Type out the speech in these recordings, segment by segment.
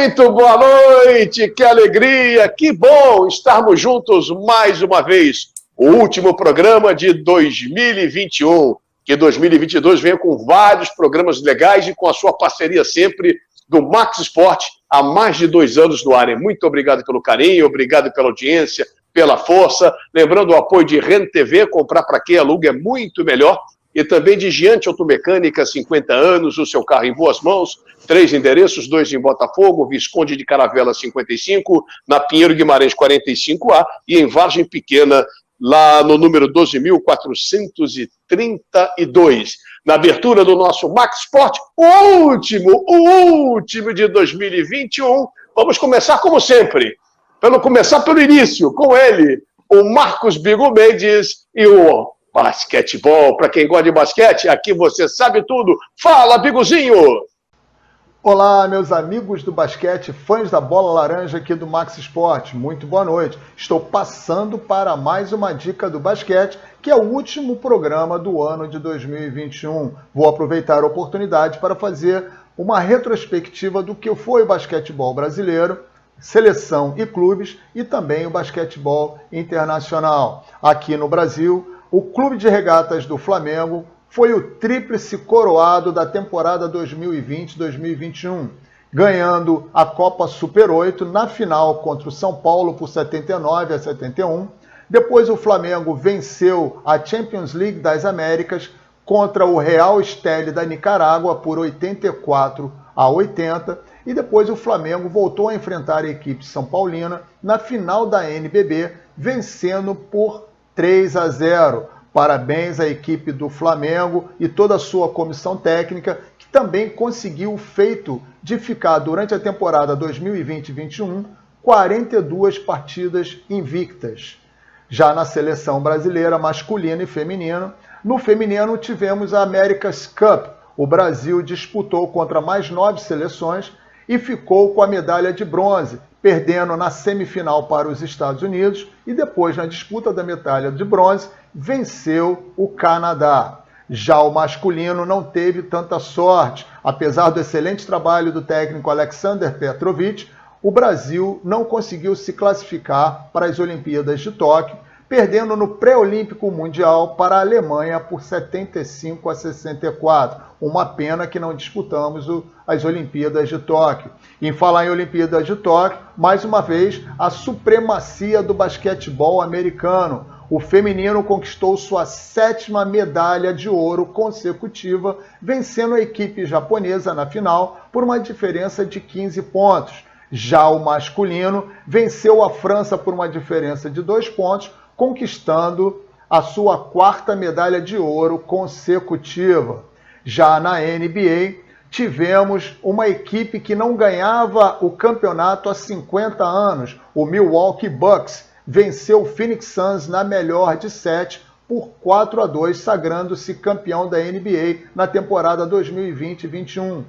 Muito boa noite, que alegria, que bom estarmos juntos mais uma vez. O último programa de 2021, que 2022 venha com vários programas legais e com a sua parceria sempre do Max Sport há mais de 2 anos no ar. Muito obrigado pelo carinho, obrigado pela audiência, pela força. Lembrando o apoio de Ren TV, comprar para quem aluga é muito melhor. E também de Giante Automecânica, 50 anos, o seu carro em boas mãos. 3 endereços, 2 em Botafogo, Visconde de Caravela 55, na Pinheiro Guimarães 45A e em Vargem Pequena, lá no número 12.432. Na abertura do nosso Max Sport, o último de 2021. Vamos começar como sempre. Começar pelo início, com ele, o Marcos Bigo Mendes e o basquetebol. Para quem gosta de basquete, aqui você sabe tudo. Fala, Bigozinho! Olá, meus amigos do basquete, fãs da bola laranja aqui do Max Sport. Muito boa noite. Estou passando para mais uma dica do basquete, que é o último programa do ano de 2021. Vou aproveitar a oportunidade para fazer uma retrospectiva do que foi o basquetebol brasileiro, seleção e clubes, e também o basquetebol internacional. Aqui no Brasil, o Clube de Regatas do Flamengo foi o tríplice coroado da temporada 2020-2021, ganhando a Copa Super 8 na final contra o São Paulo por 79-71. Depois o Flamengo venceu a Champions League das Américas contra o Real Estelí da Nicarágua por 84-80. E depois o Flamengo voltou a enfrentar a equipe são paulina na final da NBB, vencendo por 3-0. Parabéns à equipe do Flamengo e toda a sua comissão técnica, que também conseguiu o feito de ficar durante a temporada 2020-21 42 partidas invictas. Já na seleção brasileira masculina e feminina, no feminino tivemos a America's Cup. O Brasil disputou contra mais 9 seleções e ficou com a medalha de bronze, perdendo na semifinal para os Estados Unidos e depois, na disputa da medalha de bronze, venceu o Canadá. Já o masculino não teve tanta sorte. Apesar do excelente trabalho do técnico Alexander Petrovic, o Brasil não conseguiu se classificar para as Olimpíadas de Tóquio, perdendo no pré-olímpico mundial para a Alemanha por 75-64. Uma pena que não disputamos as Olimpíadas de Tóquio. Em falar em Olimpíadas de Tóquio, mais uma vez, a supremacia do basquetebol americano. O feminino conquistou sua 7ª medalha de ouro consecutiva, vencendo a equipe japonesa na final por uma diferença de 15 pontos. Já o masculino venceu a França por uma diferença de 2 pontos, conquistando a sua 4ª medalha de ouro consecutiva. Já na NBA, tivemos uma equipe que não ganhava o campeonato há 50 anos. O Milwaukee Bucks venceu o Phoenix Suns na melhor de 7 por 4-2, sagrando-se campeão da NBA na temporada 2020-21.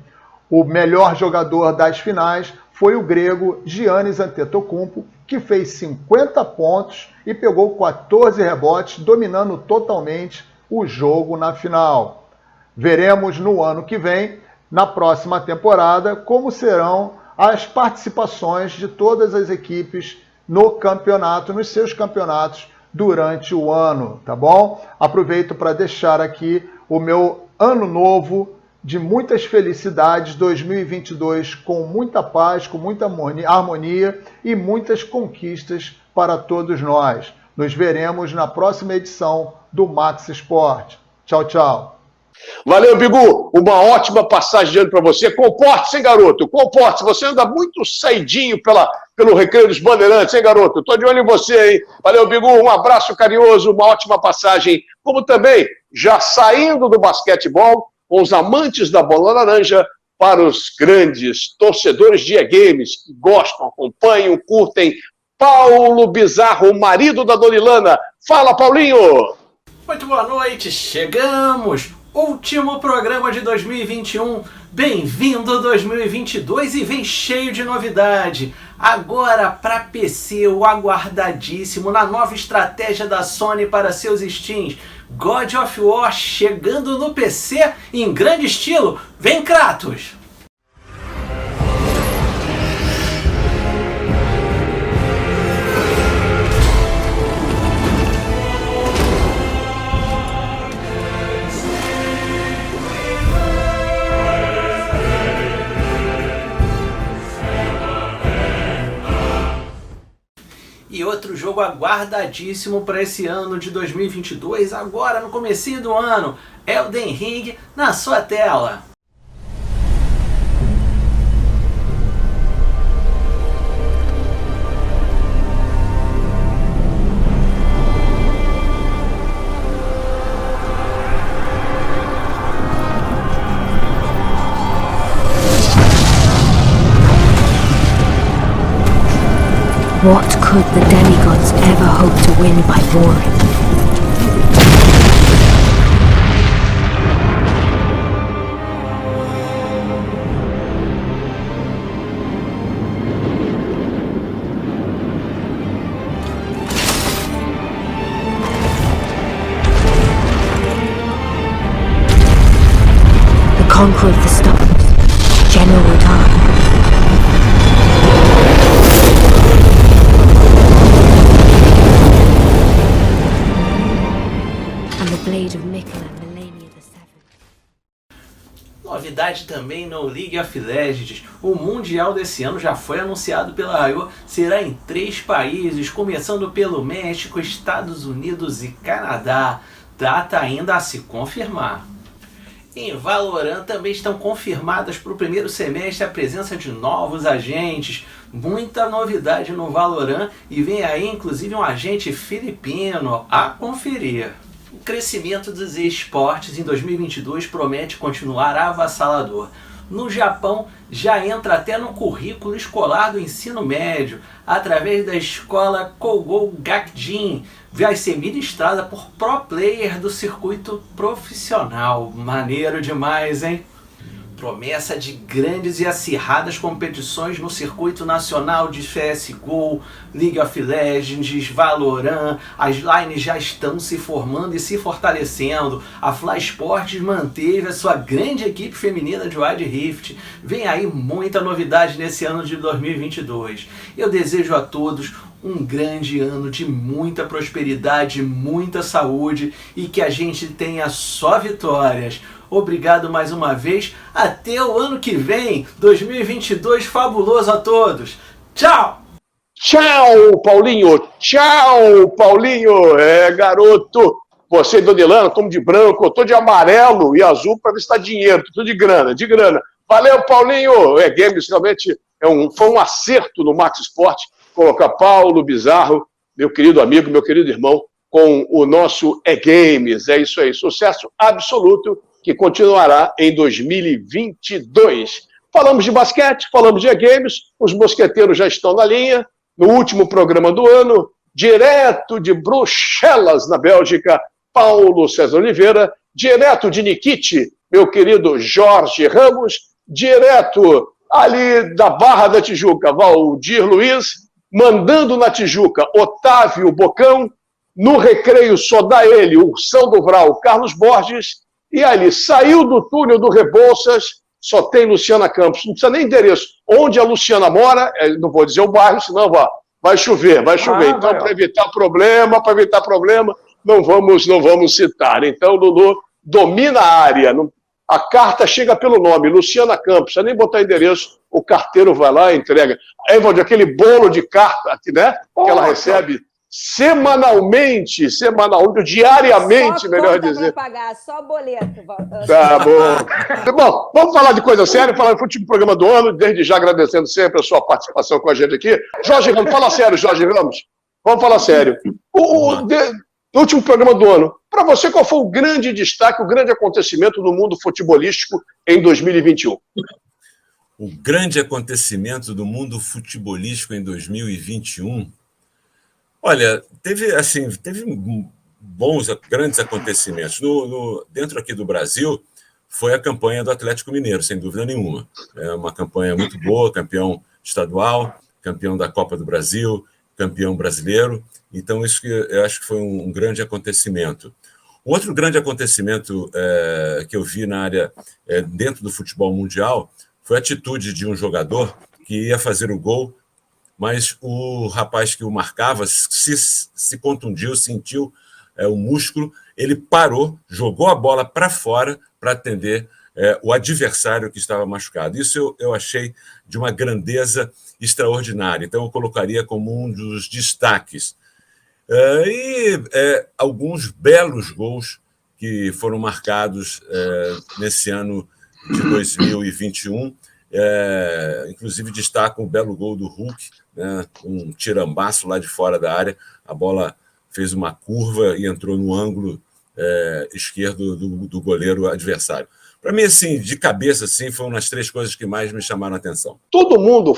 O melhor jogador das finais foi o grego Giannis Antetokounmpo, que fez 50 pontos e pegou 14 rebotes, dominando totalmente o jogo na final. Veremos no ano que vem, na próxima temporada, como serão as participações de todas as equipes no campeonato, nos seus campeonatos durante o ano, tá bom? Aproveito para deixar aqui o meu ano novo de muitas felicidades, 2022 com muita paz, com muita harmonia e muitas conquistas para todos nós. Nos veremos na próxima edição do Max Sport. Tchau, tchau. Valeu, Bigu. Uma ótima passagem de ano para você. Comporte-se, hein, garoto? Comporte-se. Você anda muito saidinho pelo Recreio dos Bandeirantes, hein, garoto? Estou de olho em você, hein? Valeu, Bigu. Um abraço carinhoso, uma ótima passagem. Como também, já saindo do basquetebol, com os amantes da bola laranja, para os grandes torcedores de e-games que gostam, acompanham, curtem. Paulo Bizarro, o marido da Dorilana. Fala, Paulinho! Muito boa noite, chegamos! Último programa de 2021. Bem-vindo 2022 e vem cheio de novidade. Agora para PC, o aguardadíssimo na nova estratégia da Sony para seus Steams. God of War chegando no PC em grande estilo. Vem, Kratos! E outro jogo aguardadíssimo para esse ano de 2022, agora no comecinho do ano, Elden Ring na sua tela. What could the demigods ever hope to win by warring? The conqueror of the stars, General Radahn. Blade of Mikkel and Melania VII. Novidade também no League of Legends. O Mundial desse ano já foi anunciado pela Riot, será em 3 países, começando pelo México, Estados Unidos e Canadá. Data ainda a se confirmar. Em Valorant também estão confirmadas para o primeiro semestre a presença de novos agentes. Muita novidade no Valorant e vem aí inclusive um agente filipino a conferir. O crescimento dos esportes em 2022 promete continuar avassalador. No Japão, já entra até no currículo escolar do ensino médio, através da escola Kogou Gakjin. Vai ser ministrada por pro player do circuito profissional. Maneiro demais, hein? Promessa de grandes e acirradas competições no circuito nacional de CSGO, League of Legends, Valorant. As lines já estão se formando e se fortalecendo. A Fly Sports manteve a sua grande equipe feminina de Wild Rift. Vem aí muita novidade nesse ano de 2022. Eu desejo a todos um grande ano de muita prosperidade, muita saúde e que a gente tenha só vitórias. Obrigado mais uma vez. Até o ano que vem. 2022 fabuloso a todos. Tchau! Tchau, Paulinho! Tchau, Paulinho! É, garoto! Você e Donilano, como de branco, eu tô de amarelo e azul para ver se tá dinheiro. Tudo de grana, de grana. Valeu, Paulinho! Games realmente foi um acerto no Max Sport colocar Paulo Bizarro, meu querido amigo, meu querido irmão, com o nosso Games. É isso aí, sucesso absoluto que continuará em 2022. Falamos de basquete, falamos de games, os mosqueteiros já estão na linha, no último programa do ano, direto de Bruxelas, na Bélgica, Paulo César Oliveira, direto de Nikite, meu querido Jorge Ramos, direto ali da Barra da Tijuca, Valdir Luiz, mandando na Tijuca, Otávio Bocão, no Recreio só dá ele, Ursão do Vral, Carlos Borges, e ali, saiu do túnel do Rebouças, só tem Luciana Campos. Não precisa nem endereço. Onde a Luciana mora, não vou dizer o bairro, senão vai chover. Então, para evitar problema, não vamos citar. Então, Lulu domina a área. A carta chega pelo nome, Luciana Campos. Não precisa nem botar endereço, o carteiro vai lá e entrega. Aí, Valdir, aquele bolo de carta, né, que ela recebe semanalmente, diariamente, melhor dizer. Para pagar, só boleto. Tá bom. Bom, vamos falar de coisa séria, falar do último programa do ano, desde já agradecendo sempre a sua participação com a gente aqui. Jorge Ramos, fala sério, Jorge Ramos. Vamos falar sério. No último programa do ano, para você, qual foi o grande destaque, o grande acontecimento no mundo futebolístico em 2021? O grande acontecimento do mundo futebolístico em 2021... Olha, teve grandes acontecimentos. Dentro aqui do Brasil, foi a campanha do Atlético Mineiro, sem dúvida nenhuma. É uma campanha muito boa, campeão estadual, campeão da Copa do Brasil, campeão brasileiro. Então, isso que eu acho que foi um grande acontecimento. Outro grande acontecimento que eu vi na área dentro do futebol mundial foi a atitude de um jogador que ia fazer o gol, mas o rapaz que o marcava se contundiu, sentiu o músculo, ele parou, jogou a bola para fora para atender o adversário que estava machucado. Isso eu achei de uma grandeza extraordinária. Então, eu colocaria como um dos destaques. Alguns belos gols que foram marcados nesse ano de 2021. Inclusive, destaco o belo gol do Hulk, né, um tirambaço lá de fora da área. A bola fez uma curva e entrou no ângulo esquerdo do goleiro adversário. Para mim, assim, de cabeça, assim, foram as 3 coisas que mais me chamaram a atenção. Todo mundo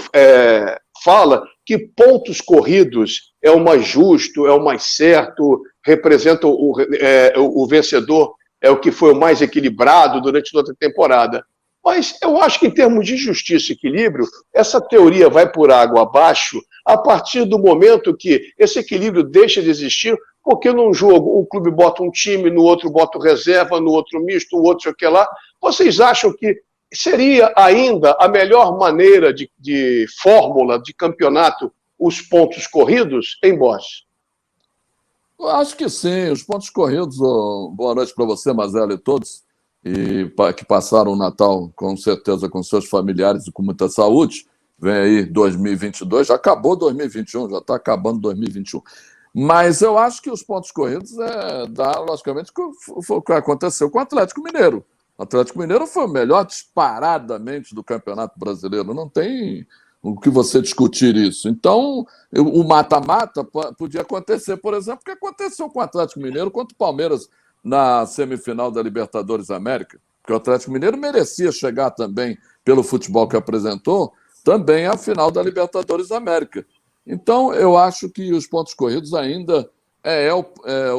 fala que pontos corridos é o mais justo, é o mais certo, representa o vencedor, é o que foi o mais equilibrado durante toda a temporada. Mas eu acho que, em termos de justiça e equilíbrio, essa teoria vai por água abaixo a partir do momento que esse equilíbrio deixa de existir, porque num jogo um clube bota um time, no outro bota o reserva, no outro misto, o outro sei o que lá. Vocês acham que seria ainda a melhor maneira de fórmula de campeonato os pontos corridos em Borges? Eu acho que sim, os pontos corridos. Boa noite para você, Mazela, e todos, e que passaram o Natal, com certeza, com seus familiares e com muita saúde. Vem aí 2022, já acabou 2021, já está acabando 2021. Mas eu acho que os pontos corridos dá, logicamente, o que aconteceu com o Atlético Mineiro. O Atlético Mineiro foi o melhor disparadamente do Campeonato Brasileiro. Não tem o que você discutir isso. Então, o mata-mata podia acontecer, por exemplo, o que aconteceu com o Atlético Mineiro contra o Palmeiras na semifinal da Libertadores América, porque o Atlético Mineiro merecia chegar também, pelo futebol que apresentou, também à final da Libertadores América. Então, eu acho que os pontos corridos ainda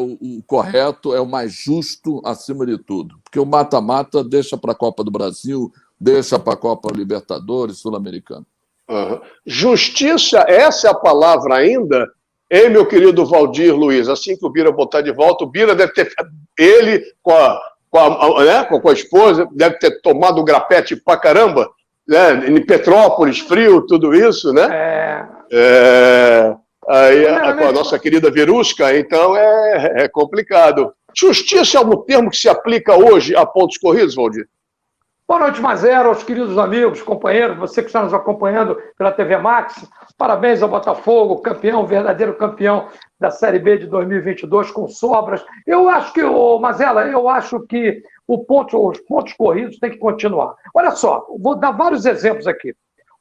o correto, é o mais justo acima de tudo, porque o mata-mata deixa para a Copa do Brasil, deixa para a Copa Libertadores, Sul-Americana. Uhum. Justiça, essa é a palavra ainda? Ei, meu querido Valdir Luiz, assim que o Bira botar de volta, o Bira deve ter, ele com a esposa, deve ter tomado um grapete pra caramba, né? Em Petrópolis, frio, tudo isso, né? Aí, com a nossa querida Verusca, então é complicado. Justiça é um termo que se aplica hoje a pontos corridos, Valdir? Boa noite, Mazera, aos queridos amigos, companheiros, você que está nos acompanhando pela TV Max. Parabéns ao Botafogo, campeão, verdadeiro campeão da Série B de 2022, com sobras. Eu acho que, Mazela, os pontos corridos têm que continuar. Olha só, vou dar vários exemplos aqui.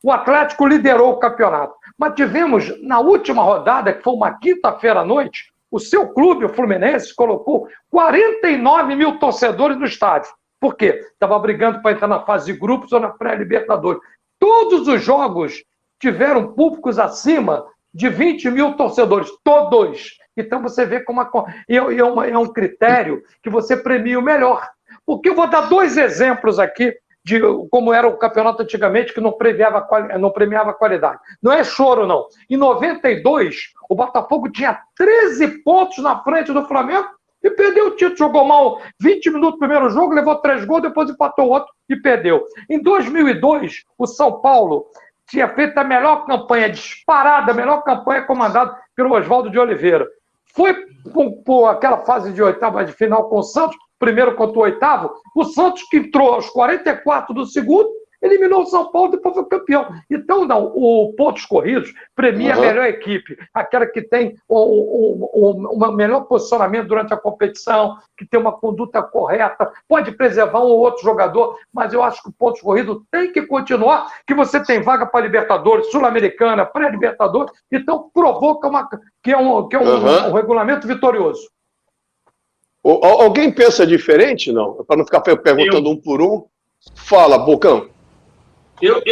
O Atlético liderou o campeonato, mas tivemos, na última rodada, que foi uma quinta-feira à noite, o seu clube, o Fluminense, colocou 49 mil torcedores no estádio. Por quê? Estava brigando para entrar na fase de grupos ou na pré-Libertadores. Todos os jogos tiveram públicos acima de 20 mil torcedores, todos. Então você vê como é um critério que você premia o melhor. Porque eu vou dar 2 exemplos aqui de como era o campeonato antigamente, que não premiava qualidade. Não é choro, não. Em 92, o Botafogo tinha 13 pontos na frente do Flamengo e perdeu o título. Jogou mal 20 minutos no primeiro jogo, levou 3 gols, depois empatou outro e perdeu. Em 2002, o São Paulo tinha feito a melhor campanha disparada, a melhor campanha comandada pelo Oswaldo de Oliveira. Foi por aquela fase de oitava de final com o Santos, primeiro contra o oitavo, o Santos, que entrou aos 44 do segundo, eliminou o São Paulo e depois foi campeão. Então, não, o pontos corridos premia a melhor equipe, aquela que tem um melhor posicionamento durante a competição, que tem uma conduta correta, pode preservar um ou outro jogador, mas eu acho que o pontos corridos tem que continuar, que você tem vaga para Libertadores, Sul-Americana, pré-Libertadores, então provoca que é um regulamento vitorioso. Alguém pensa diferente, não? Para não ficar perguntando um por um. Fala, Bocão. Eu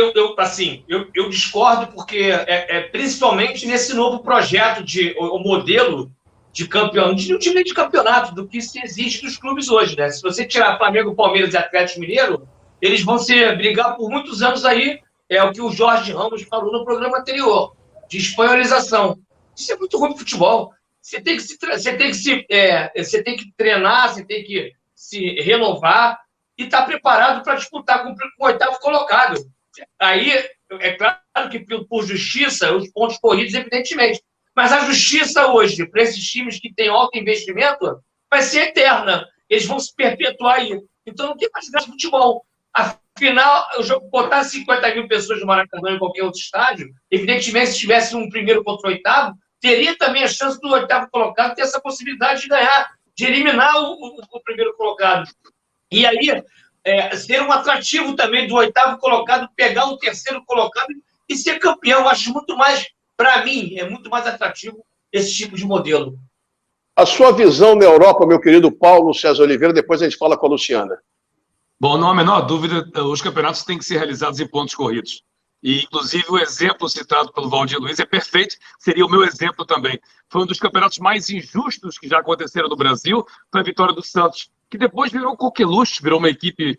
discordo porque principalmente nesse novo projeto o modelo de campeonato, não digo nem de campeonato, do que se existe dos clubes hoje, né? Se você tirar Flamengo, Palmeiras e Atlético Mineiro, eles vão brigar por muitos anos aí, é o que o Jorge Ramos falou no programa anterior, de espanholização. Isso é muito ruim pro futebol. Você tem que treinar, você tem que se renovar e estar preparado para disputar com o oitavo colocado. Aí, é claro que por justiça, os pontos corridos, evidentemente. Mas a justiça hoje, para esses times que têm alto investimento, vai ser eterna. Eles vão se perpetuar aí. Então não tem mais graça de futebol. Afinal, botar 50 mil pessoas no Maracanã ou em qualquer outro estádio, evidentemente, se tivesse um primeiro contra o oitavo, teria também a chance do oitavo colocado ter essa possibilidade de ganhar, de eliminar o primeiro colocado. E aí, ser um atrativo também do oitavo colocado, pegar o terceiro colocado e ser campeão. Eu acho muito mais, para mim, é muito mais atrativo esse tipo de modelo. A sua visão na Europa, meu querido Paulo César Oliveira, depois a gente fala com a Luciana. Bom, não há a menor dúvida, os campeonatos têm que ser realizados em pontos corridos. E, inclusive, o exemplo citado pelo Valdir Luiz é perfeito, seria o meu exemplo também. Foi um dos campeonatos mais injustos que já aconteceram no Brasil, foi a vitória do Santos, que depois virou coqueluche, virou uma equipe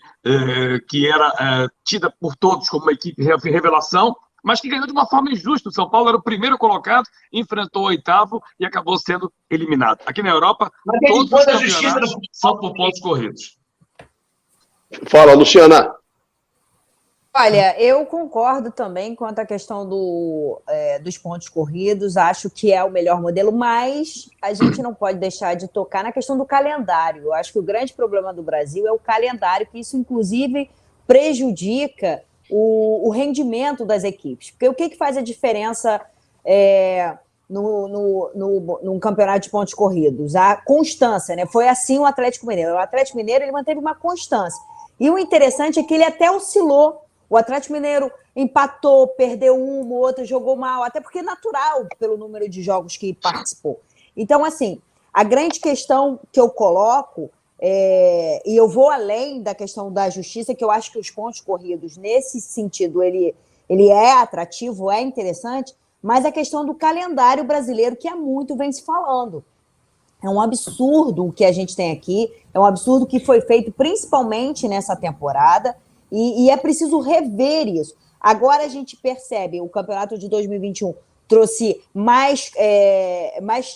que era tida por todos como uma equipe revelação, mas que ganhou de uma forma injusta. O São Paulo era o primeiro colocado, enfrentou o oitavo e acabou sendo eliminado. Aqui na Europa, todos os campeonatos são por pontos corridos. Fala, Luciana. Olha, eu concordo também quanto à questão dos pontos corridos, acho que é o melhor modelo, mas a gente não pode deixar de tocar na questão do calendário. Eu acho que o grande problema do Brasil é o calendário, que isso, inclusive, prejudica o rendimento das equipes. Porque o que faz a diferença num campeonato de pontos corridos? A constância, né? Foi assim o Atlético Mineiro. O Atlético Mineiro ele manteve uma constância. E o interessante é que ele até oscilou. O Atlético Mineiro empatou, perdeu uma, outra, jogou mal, até porque é natural pelo número de jogos que participou. Então, assim, a grande questão que eu coloco, e eu vou além da questão da justiça, que eu acho que os pontos corridos, nesse sentido, ele é atrativo, é interessante, mas a questão do calendário brasileiro, que há muito vem se falando. É um absurdo o que a gente tem aqui, é um absurdo que foi feito principalmente nessa temporada, e é preciso rever isso. Agora a gente percebe, o campeonato de 2021 trouxe mais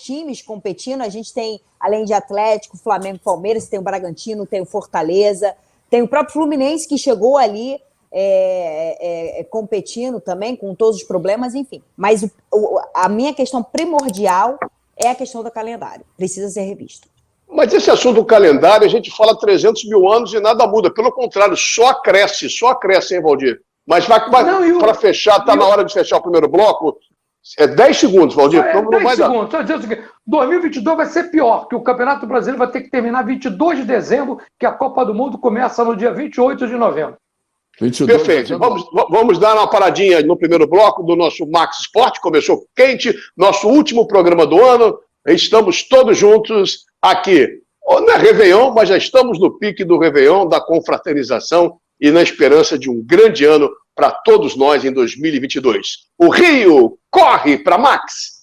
times competindo, a gente tem, além de Atlético, Flamengo, Palmeiras, tem o Bragantino, tem o Fortaleza, tem o próprio Fluminense que chegou ali competindo também, com todos os problemas, enfim. Mas a minha questão primordial é a questão do calendário. Precisa ser revisto. Mas esse assunto do calendário, a gente fala 300 mil anos e nada muda. Pelo contrário, só cresce, hein, Valdir? Mas para fechar, está na hora de fechar o primeiro bloco. 10 segundos, Valdir. 10 segundos. Só dizer o seguinte, 2022 vai ser pior, porque o Campeonato Brasileiro vai ter que terminar 22 de dezembro, que a Copa do Mundo começa no dia 28 de novembro. 22, perfeito. Vamos dar uma paradinha no primeiro bloco do nosso Max Sport. Começou quente, nosso último programa do ano. Estamos todos juntos aqui. Não é Réveillon, mas já estamos no pique do Réveillon, da confraternização e na esperança de um grande ano para todos nós em 2022. O Rio corre para Max.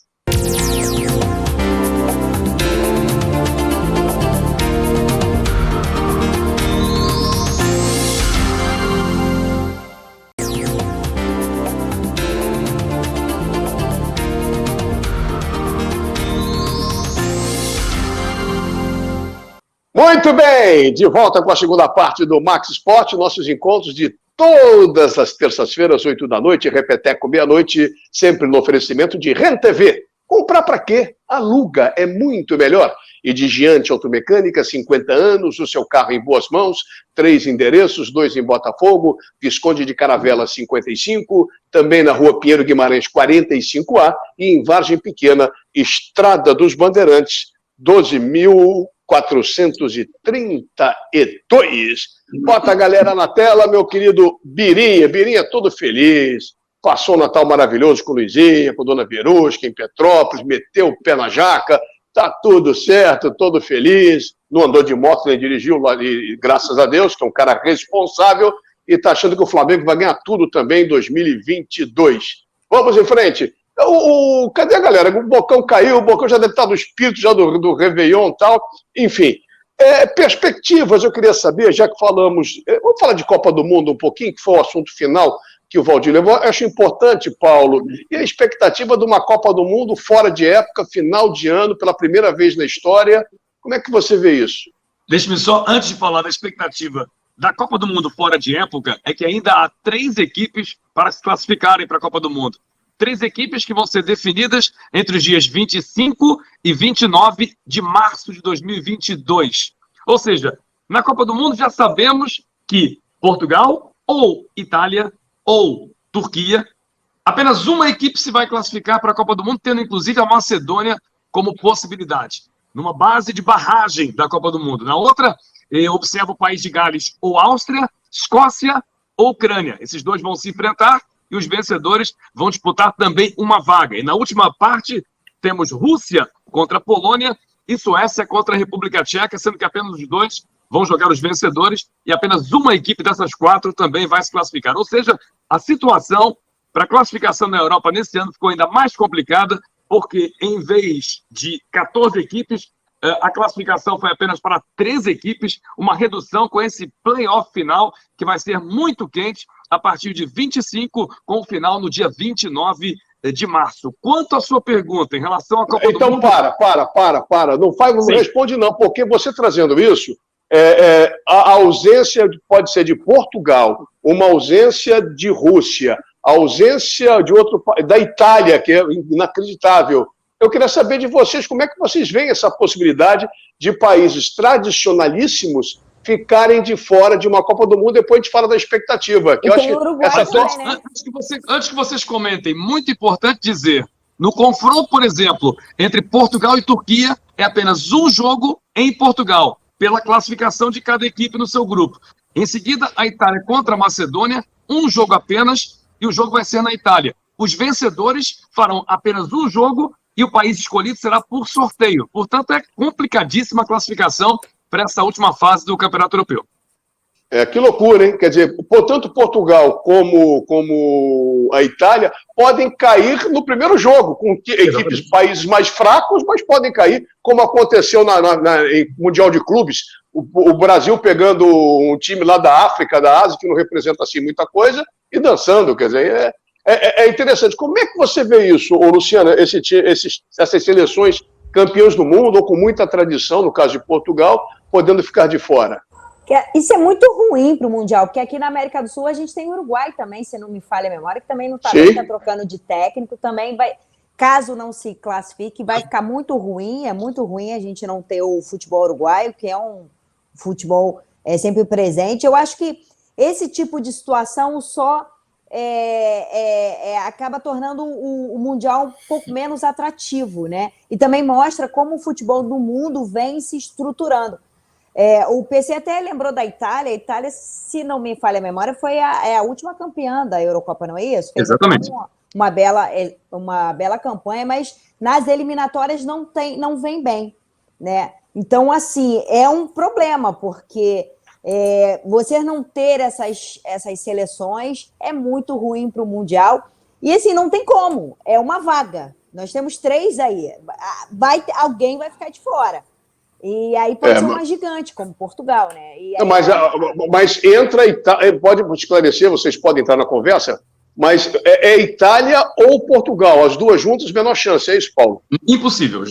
Muito bem, de volta com a segunda parte do Max Sport, nossos encontros de todas as terças-feiras, 8 da noite, repeteco meia-noite, sempre no oferecimento de RenTV. Comprar para quê? Aluga, é muito melhor. E de Giante Automecânica, 50 anos, o seu carro em boas mãos, 3 endereços, 2 em Botafogo, Visconde de Caravela 55, também na Rua Pinheiro Guimarães 45A e em Vargem Pequena, Estrada dos Bandeirantes, 12.432. Bota a galera na tela, meu querido Birinha. Birinha todo feliz. Passou um Natal maravilhoso com Luizinha, com Dona Verusca, em Petrópolis, meteu o pé na jaca. Tá tudo certo, todo feliz. Não andou de moto, nem dirigiu, graças a Deus, que é um cara responsável. E tá achando que o Flamengo vai ganhar tudo também em 2022. Vamos em frente. Cadê a galera? O Bocão caiu, o Bocão já deve estar no espírito já do Réveillon e tal. Enfim, perspectivas, eu queria saber, já que falamos... Vamos falar de Copa do Mundo um pouquinho, que foi o assunto final que o Valdir levou. Eu acho importante, Paulo, e a expectativa de uma Copa do Mundo fora de época, final de ano, pela primeira vez na história. Como é que você vê isso? Deixe-me só, antes de falar da expectativa da Copa do Mundo fora de época, é que ainda há 3 equipes para se classificarem para a Copa do Mundo. 3 equipes que vão ser definidas entre os dias 25 e 29 de março de 2022. Ou seja, na Copa do Mundo já sabemos que Portugal ou Itália ou Turquia. Apenas uma equipe se vai classificar para a Copa do Mundo, tendo inclusive a Macedônia como possibilidade, numa base de barragem da Copa do Mundo. Na outra, observa o país de Gales ou Áustria, Escócia ou Ucrânia. Esses dois vão se enfrentar e os vencedores vão disputar também uma vaga. E na última parte, temos Rússia contra a Polônia e Suécia contra a República Tcheca, sendo que apenas os dois vão jogar os vencedores e apenas uma equipe dessas 4 também vai se classificar. Ou seja, a situação para a classificação na Europa nesse ano ficou ainda mais complicada, porque em vez de 14 equipes, a classificação foi apenas para 13 equipes, uma redução com esse play-off final, que vai ser muito quente, a partir de 25, com o final no dia 29 de março. Quanto à sua pergunta em relação à Copa do Mundo... Então, para. Não responde não, porque você trazendo isso, a ausência pode ser de Portugal, uma ausência de Rússia, a ausência de outro da Itália, que é inacreditável. Eu queria saber de vocês, como é que vocês veem essa possibilidade de países tradicionalíssimos ficarem de fora de uma Copa do Mundo. Depois a gente fala da expectativa. Que eu acho que Uruguai, antes que vocês comentem, muito importante dizer, no confronto, por exemplo, entre Portugal e Turquia, é apenas um jogo em Portugal, pela classificação de cada equipe no seu grupo. Em seguida, a Itália contra a Macedônia, um jogo apenas, e o jogo vai ser na Itália. Os vencedores farão apenas um jogo e o país escolhido será por sorteio. Portanto, é complicadíssima a classificação para essa última fase do Campeonato Europeu. Que loucura, hein? Quer dizer, tanto Portugal como a Itália podem cair no primeiro jogo, com equipes, países mais fracos, mas podem cair, como aconteceu em Mundial de Clubes. O Brasil pegando um time lá da África, da Ásia, que não representa assim muita coisa, e dançando, quer dizer, é interessante. Como é que você vê isso, Luciana, essas seleções campeãs do mundo, ou com muita tradição, no caso de Portugal, podendo ficar de fora? Isso é muito ruim para o Mundial, porque aqui na América do Sul a gente tem o Uruguai também, se não me falha a memória, que também não está trocando de técnico, também vai, caso não se classifique, vai ficar muito ruim, é muito ruim a gente não ter o futebol uruguaio, que é um futebol sempre presente. Eu acho que esse tipo de situação só acaba tornando o Mundial um pouco menos atrativo, né? E também mostra como o futebol do mundo vem se estruturando. O PC até lembrou da Itália. A Itália, se não me falha a memória, foi a última campeã da Eurocopa, não é isso? Fez exatamente. Uma bela campanha, mas nas eliminatórias não vem bem, né? Então, assim, é um problema, porque você não ter essas seleções é muito ruim para o Mundial. E, assim, não tem como. É uma vaga. Nós temos 3 aí. Alguém vai ficar de fora. E aí pode ser uma gigante, como Portugal, né? Mas entra Itália, pode esclarecer, vocês podem entrar na conversa, mas é Itália ou Portugal? As duas juntas, menor chance, é isso, Paulo? Impossível,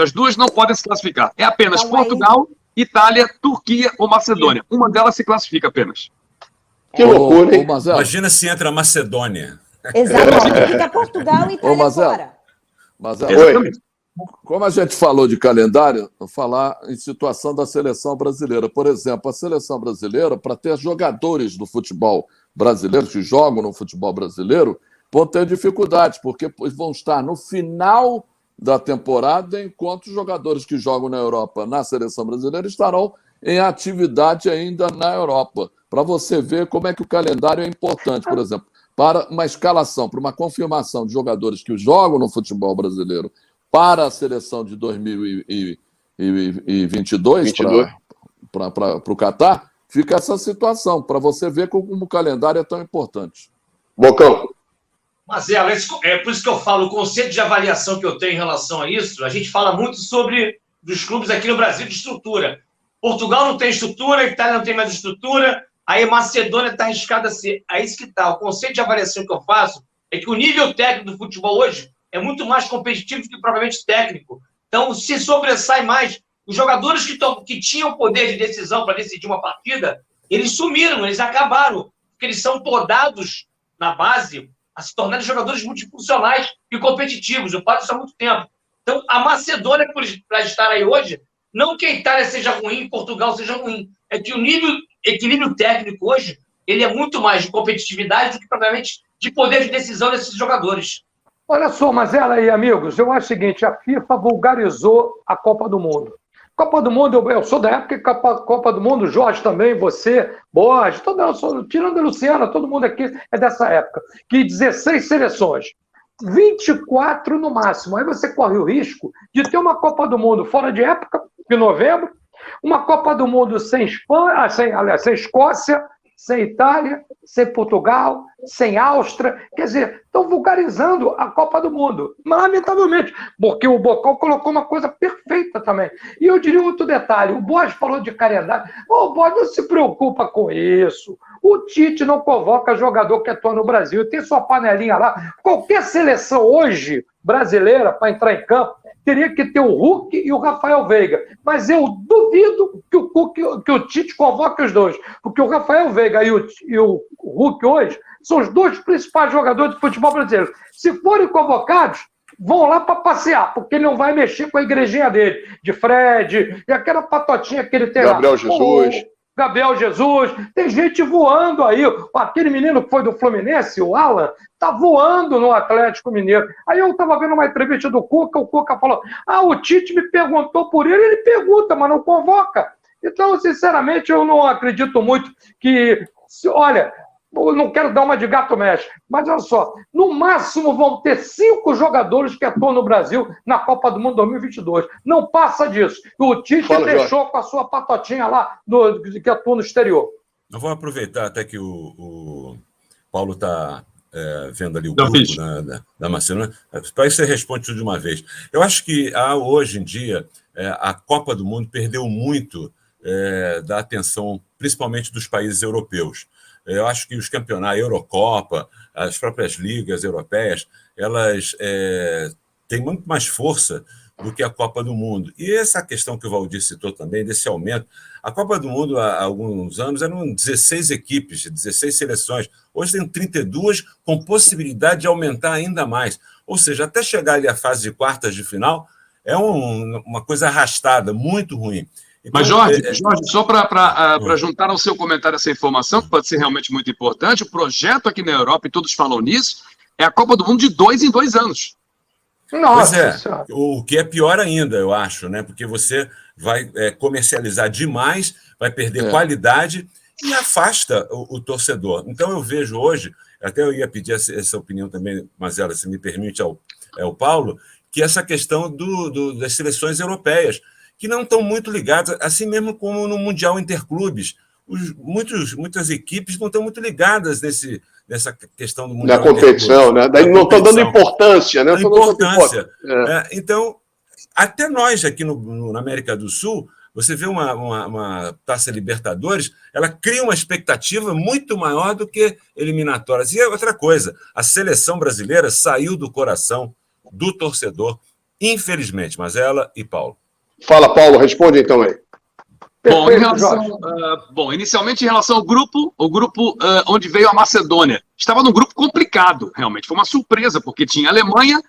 as duas não podem se classificar. É apenas então, Portugal, Itália, Turquia ou Macedônia. Uma delas se classifica apenas. Que loucura, hein? Imagina se entra a Macedônia. Exatamente, fica Portugal e Itália fora. Exatamente. Como a gente falou de calendário, vou falar em situação da seleção brasileira. Por exemplo, a seleção brasileira, para ter jogadores do futebol brasileiro, que jogam no futebol brasileiro, vão ter dificuldades, porque vão estar no final da temporada, enquanto os jogadores que jogam na Europa, na seleção brasileira, estarão em atividade ainda na Europa. Para você ver como é que o calendário é importante, por exemplo, para uma escalação, para uma confirmação de jogadores que jogam no futebol brasileiro para a seleção de 2022, para o Catar, fica essa situação, para você ver como o calendário é tão importante. Bocão. Marcelo, é por isso que eu falo, o conceito de avaliação que eu tenho em relação a isso, a gente fala muito sobre dos clubes aqui no Brasil de estrutura. Portugal não tem estrutura, a Itália não tem mais estrutura, aí a Macedônia está arriscada a ser. É isso que está. O conceito de avaliação que eu faço é que o nível técnico do futebol hoje é muito mais competitivo do que propriamente técnico. Então, se sobressai mais. Os jogadores que tinham poder de decisão para decidir uma partida, eles sumiram, eles acabaram, porque eles são podados na base a se tornarem jogadores multifuncionais e competitivos. Eu falo isso há muito tempo. Então, a Macedônia, para estar aí hoje, não que a Itália seja ruim, Portugal seja ruim, é que o nível equilíbrio técnico hoje, ele é muito mais de competitividade do que propriamente de poder de decisão desses jogadores. Olha só, Mazela e amigos, eu acho o seguinte, a FIFA vulgarizou a Copa do Mundo. Copa do Mundo, eu sou da época que Copa do Mundo, Jorge também, você, Borges, tirando a Luciana, todo mundo aqui é dessa época, que 16 seleções, 24 no máximo. Aí você corre o risco de ter uma Copa do Mundo fora de época, em novembro, uma Copa do Mundo sem Espanha, sem Escócia, sem Itália, sem Portugal, sem Áustria. Quer dizer, estão vulgarizando a Copa do Mundo, lamentavelmente, porque o Bocão colocou uma coisa perfeita também. E eu diria outro detalhe, o Borges falou de calendário. O Borges não se preocupa com isso. O Tite não convoca jogador que atua no Brasil, tem sua panelinha lá. Qualquer seleção hoje brasileira para entrar em campo teria que ter o Hulk e o Rafael Veiga. Mas eu duvido que o Tite convoque os dois, porque o Rafael Veiga e o Hulk hoje são os dois principais jogadores de futebol brasileiro. Se forem convocados, vão lá para passear, porque ele não vai mexer com a igrejinha dele, de Fred, e aquela patotinha que ele tem Gabriel lá. Jesus. Gabriel Jesus, tem gente voando aí. Aquele menino que foi do Fluminense, o Alan, tá voando no Atlético Mineiro. Aí eu tava vendo uma entrevista do Cuca, o Cuca falou, o Tite me perguntou por ele pergunta, mas não convoca. Então, sinceramente, eu não acredito muito que... Olha, eu não quero dar uma de gato mexe, mas olha só, no máximo vão ter 5 jogadores que atuam no Brasil na Copa do Mundo 2022. Não passa disso. O Tite deixou com a sua patotinha lá que atua no exterior. Eu vou aproveitar até que o Paulo está vendo ali o grupo da Macedônia, para isso você responde tudo de uma vez. Eu acho que hoje em dia a Copa do Mundo perdeu muito da atenção, principalmente dos países europeus. Eu acho que os campeonatos, a Eurocopa, as próprias ligas europeias, elas têm muito mais força do que a Copa do Mundo. E essa questão que o Valdir citou também, desse aumento, a Copa do Mundo, há alguns anos, eram 16 equipes, 16 seleções. Hoje tem 32, com possibilidade de aumentar ainda mais. Ou seja, até chegar ali à fase de quartas de final, é uma coisa arrastada, muito ruim. Então, mas, Jorge, só para juntar ao seu comentário essa informação, que pode ser realmente muito importante, o projeto aqui na Europa, e todos falam nisso, é a Copa do Mundo de 2 em 2 anos. Nossa! O que é pior ainda, eu acho, né? Porque você vai comercializar demais, vai perder qualidade e afasta o torcedor. Então, eu vejo hoje, até eu ia pedir essa opinião também, Mazela, se me permite, ao Paulo, que essa questão das seleções europeias, que não estão muito ligadas, assim mesmo como no Mundial Interclubes. Muitas equipes não estão muito ligadas nessa questão do Mundial. Da competição, né? Daí não estão dando importância, né? Então, até nós aqui na América do Sul, você vê uma Taça Libertadores, ela cria uma expectativa muito maior do que eliminatórias. E outra coisa, a seleção brasileira saiu do coração do torcedor, infelizmente. Mazela e Paulo. Fala, Paulo, responde então aí. Inicialmente em relação ao grupo, onde veio a Macedônia. Estava num grupo complicado, realmente. Foi uma surpresa, porque tinha a Alemanha,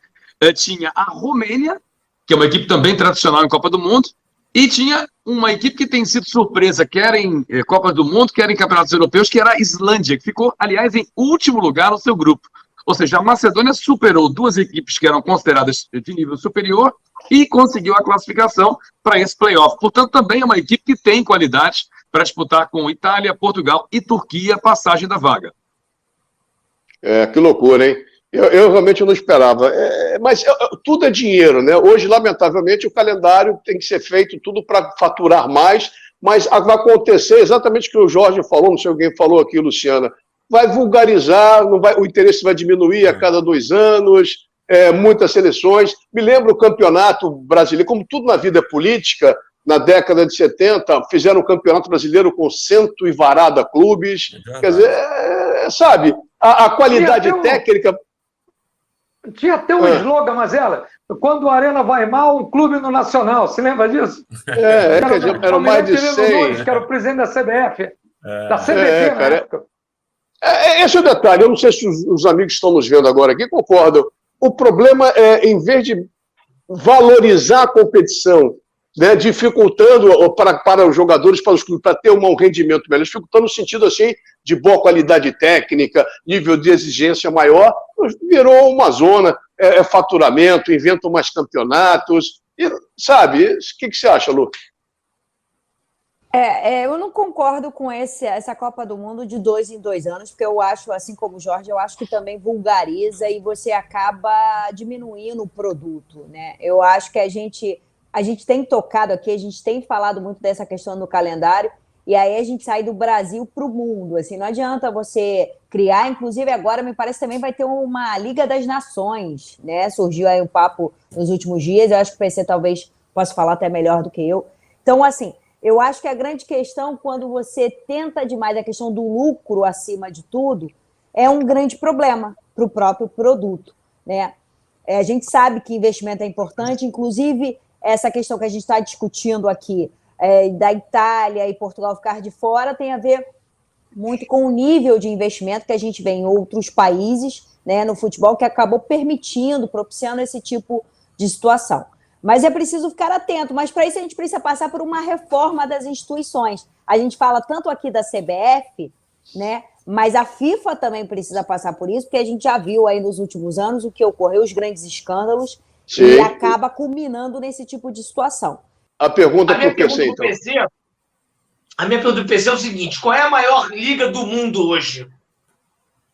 tinha a Romênia, que é uma equipe também tradicional em Copa do Mundo, e tinha uma equipe que tem sido surpresa, quer em Copa do Mundo, quer em campeonatos europeus, que era a Islândia, que ficou, aliás, em último lugar no seu grupo. Ou seja, a Macedônia superou 2 equipes que eram consideradas de nível superior e conseguiu a classificação para esse playoff. Portanto, também é uma equipe que tem qualidade para disputar com Itália, Portugal e Turquia a passagem da vaga. Que loucura, hein? Eu realmente não esperava. Mas tudo é dinheiro, né? Hoje, lamentavelmente, o calendário tem que ser feito tudo para faturar mais, mas vai acontecer exatamente o que o Jorge falou, não sei se alguém falou aqui, Luciana, vai vulgarizar, o interesse vai diminuir a cada 2 anos, muitas seleções. Me lembro o campeonato brasileiro, como tudo na vida política, na década de 70, fizeram um campeonato brasileiro com 100 e varada clubes. Quer dizer, sabe, a qualidade técnica... Tinha até um slogan, Mazela, quando a Arena vai mal, um clube no Nacional. Se lembra disso? Eram mais de 100. Que era o presidente da CBF, da CBF na época. Esse é o detalhe, eu não sei se os amigos que estão nos vendo agora aqui concordam. O problema é, em vez de valorizar a competição, né, dificultando para os jogadores, para os clubes, para ter um rendimento melhor, dificultando no sentido assim de boa qualidade técnica, nível de exigência maior, virou uma zona, faturamento, inventam mais campeonatos, e, sabe? O que você acha, Lu? Eu não concordo com essa Copa do Mundo de 2 em 2 anos, porque eu acho, assim como o Jorge, eu acho que também vulgariza e você acaba diminuindo o produto, né? Eu acho que a gente tem tocado aqui, a gente tem falado muito dessa questão do calendário, e aí a gente sai do Brasil para o mundo, assim, não adianta você criar, inclusive agora me parece também vai ter uma Liga das Nações, né? Surgiu aí um papo nos últimos dias, eu acho que o PC talvez possa falar até melhor do que eu. Então, assim, eu acho que a grande questão, quando você tenta demais a questão do lucro acima de tudo, é um grande problema para o próprio produto, né? A gente sabe que investimento é importante, inclusive essa questão que a gente está discutindo aqui, da Itália e Portugal ficar de fora, tem a ver muito com o nível de investimento que a gente vê em outros países, né, no futebol, que acabou propiciando esse tipo de situação. Mas é preciso ficar atento, mas para isso a gente precisa passar por uma reforma das instituições. A gente fala tanto aqui da CBF, né, mas a FIFA também precisa passar por isso, porque a gente já viu aí nos últimos anos o que ocorreu, os grandes escândalos, Sim. E acaba culminando nesse tipo de situação. A pergunta para o PC, então. A minha pergunta do PC é o seguinte: qual é a maior liga do mundo hoje?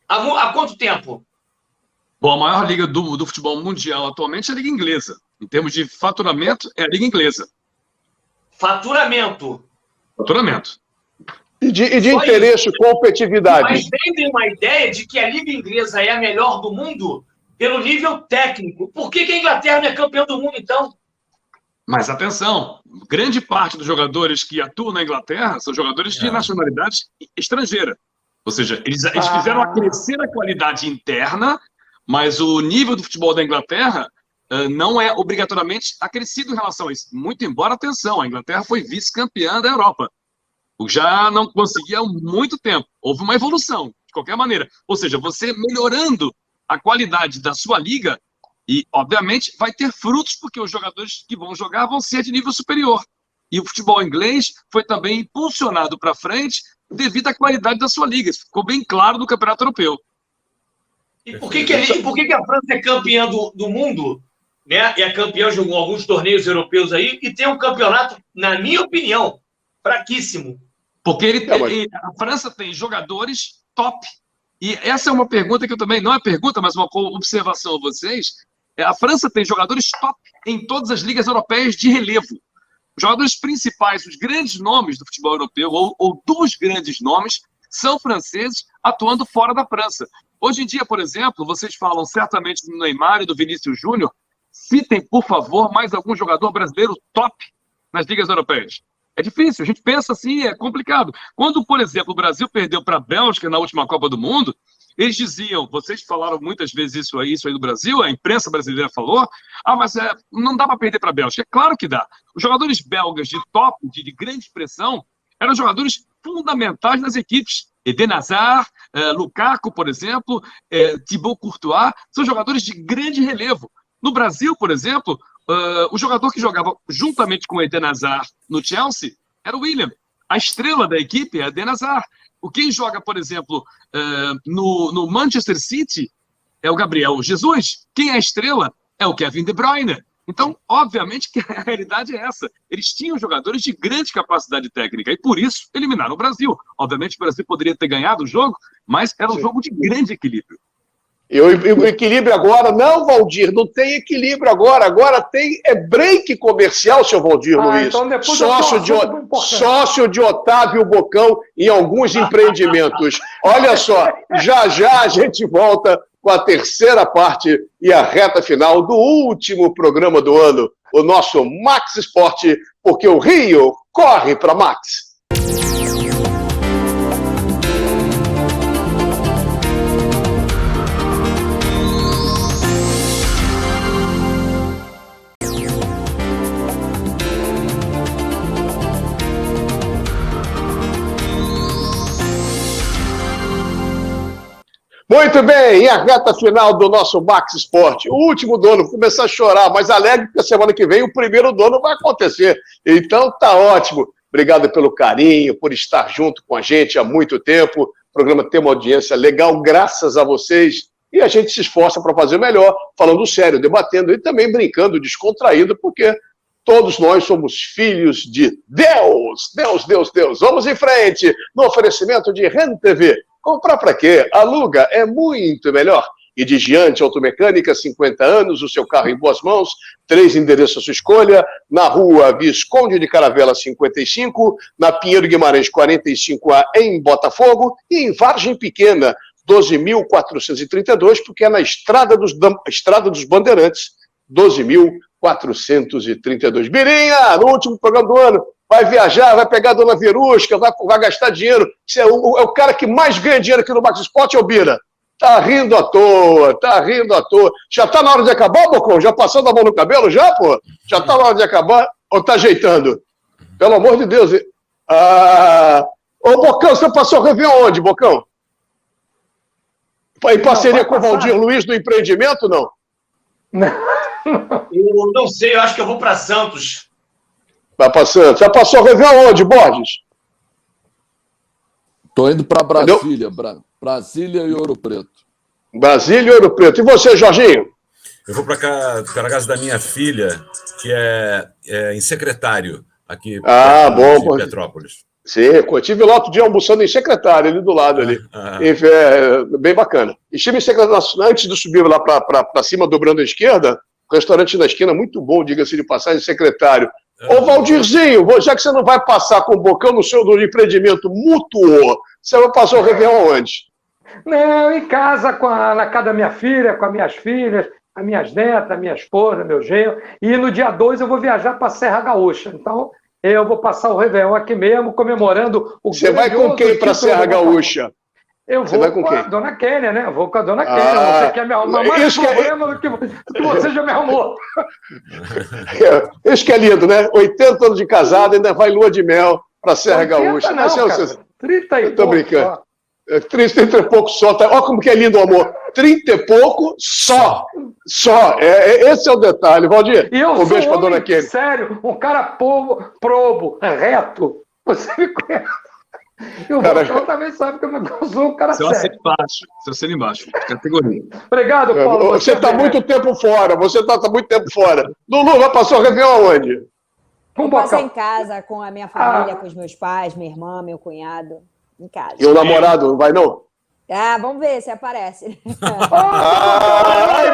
Há quanto tempo? Bom, a maior liga do futebol mundial atualmente é a Liga Inglesa. Em termos de faturamento, é a Liga Inglesa. Faturamento. Faturamento. E de interesse e competitividade. Mas vendem uma ideia de que a Liga Inglesa é a melhor do mundo pelo nível técnico. Por que a Inglaterra não é campeã do mundo, então? Mas atenção, grande parte dos jogadores que atuam na Inglaterra são jogadores de nacionalidade estrangeira. Ou seja, eles fizeram acrescer a qualidade interna, mas o nível do futebol da Inglaterra não é obrigatoriamente acrescido em relação a isso. Muito embora, atenção, a Inglaterra foi vice-campeã da Europa. Já não conseguia há muito tempo. Houve uma evolução, de qualquer maneira. Ou seja, você melhorando a qualidade da sua liga, e, obviamente, vai ter frutos, porque os jogadores que vão jogar vão ser de nível superior. E o futebol inglês foi também impulsionado para frente devido à qualidade da sua liga. Isso ficou bem claro no Campeonato Europeu. E por que a França é campeã do mundo, né? E é campeã de alguns torneios europeus aí, e tem um campeonato, na minha opinião, fraquíssimo? Porque a França tem jogadores top. E essa é uma pergunta que eu também, não é pergunta, mas uma observação a vocês. A França tem jogadores top em todas as ligas europeias de relevo. Os jogadores principais, os grandes nomes do futebol europeu, ou dos grandes nomes, são franceses atuando fora da França. Hoje em dia, por exemplo, vocês falam certamente do Neymar e do Vinícius Júnior. Citem, por favor, mais algum jogador brasileiro top nas ligas europeias. É difícil, a gente pensa assim, é complicado. Quando, por exemplo, o Brasil perdeu para a Bélgica na última Copa do Mundo, eles diziam, vocês falaram muitas vezes isso aí do Brasil, a imprensa brasileira falou, mas não dá para perder para a Bélgica. É claro que dá. Os jogadores belgas de top, de grande expressão, eram jogadores fundamentais nas equipes. Eden Hazard, Lukaku, por exemplo, Thibaut Courtois, são jogadores de grande relevo. No Brasil, por exemplo, o jogador que jogava juntamente com o Eden Hazard no Chelsea era o William. A estrela da equipe é Eden Hazard. Quem joga, por exemplo, no Manchester City é o Gabriel Jesus. Quem é a estrela é o Kevin De Bruyne. Então, obviamente que a realidade é essa. Eles tinham jogadores de grande capacidade técnica e, por isso, eliminaram o Brasil. Obviamente, o Brasil poderia ter ganhado o jogo, mas era um jogo de grande equilíbrio. E o equilíbrio agora, não, Valdir, não tem equilíbrio agora tem break comercial, seu Valdir Luiz. Então sócio de Otávio Bocão em alguns empreendimentos. Olha só, já a gente volta com a terceira parte e a reta final do último programa do ano, o nosso Max Esporte, porque o Rio corre para Max. Muito bem, e a reta final do nosso Max Sport. O último dono, vou começar a chorar, mas alegre porque a semana que vem o primeiro dono vai acontecer. Então tá ótimo. Obrigado pelo carinho, por estar junto com a gente há muito tempo. O programa tem uma audiência legal, graças a vocês. E a gente se esforça para fazer melhor, falando sério, debatendo e também brincando, descontraído, porque todos nós somos filhos de Deus. Deus, Deus, Deus. Vamos em frente no oferecimento de Ren TV. Comprar para quê? Aluga é muito melhor. E de Giante Automecânica, 50 anos, o seu carro em boas mãos, 3 endereços à sua escolha, na rua Visconde de Caravela 55, na Pinheiro Guimarães 45A em Botafogo e em Vargem Pequena, 12.432, porque é na Estrada dos Bandeirantes, 12.432. Birinha, no último programa do ano, vai viajar, vai pegar a dona Verusca, vai gastar dinheiro. Você é o cara que mais ganha dinheiro aqui no Max Sport, é o Bira. Tá rindo à toa, tá rindo à toa. Já tá na hora de acabar, Bocão? Já passando a mão no cabelo, já, pô? Já tá na hora de acabar ou tá ajeitando? Pelo amor de Deus. Ô, Bocão, você passou o Réveillon onde, Bocão? Em parceria com o Valdir Luiz do empreendimento, não? Eu não sei, eu acho que eu vou para Santos. Vai para Santos. Já passou o Réveillon onde, Borges? Tô indo para Brasília, Brasília e Ouro Preto. Brasília e Ouro Preto. E você, Jorginho? Eu vou para cá, para a casa da minha filha, que é em Secretário, aqui bom, em Petrópolis. Sim, eu estive lá outro dia almoçando em Secretário, ali do lado, ali. Bem bacana. Estive em Secretário, antes de subir lá para cima, dobrando à esquerda, restaurante na esquina, muito bom, diga-se de passagem, Secretário. Ô, Valdirzinho, já que você não vai passar com o Bocão no seu empreendimento mútuo, você vai passar o Réveillon onde? Não, em casa, na casa da minha filha, com as minhas filhas, as minhas netas, minha esposa, meu genro. E no dia 2 eu vou viajar para Serra Gaúcha. Então, eu vou passar o Réveillon aqui mesmo, comemorando o Você vai com quem para Serra Gaúcha? Eu vou com a dona Kênia, né? Eu vou com a dona Kênia. Você quer me arrumar mais problema do que você já me arrumou. Isso que é lindo, né? 80 anos de casado, ainda vai lua de mel para Serra Gaúcha. Não, cara, 30 e pouco. Tô brincando. 30 e pouco só. Tá? Olha como que é lindo o amor. 30 e pouco só. Só. Esse é o detalhe. Valdir, e eu um beijo sou para dona Kênia. Sério, um cara probo, reto. Você me conhece. E o Bocão também sabe que eu sou um cara sério. Seu assino embaixo. Categoria. Obrigado, Paulo. Você está muito tempo fora. Você está muito tempo fora. Lulu, vai passar o Réveillon aonde? Vou passar em casa com a minha família, com os meus pais, minha irmã, meu cunhado. Em casa. E o namorado, não vai não? Vamos ver se aparece.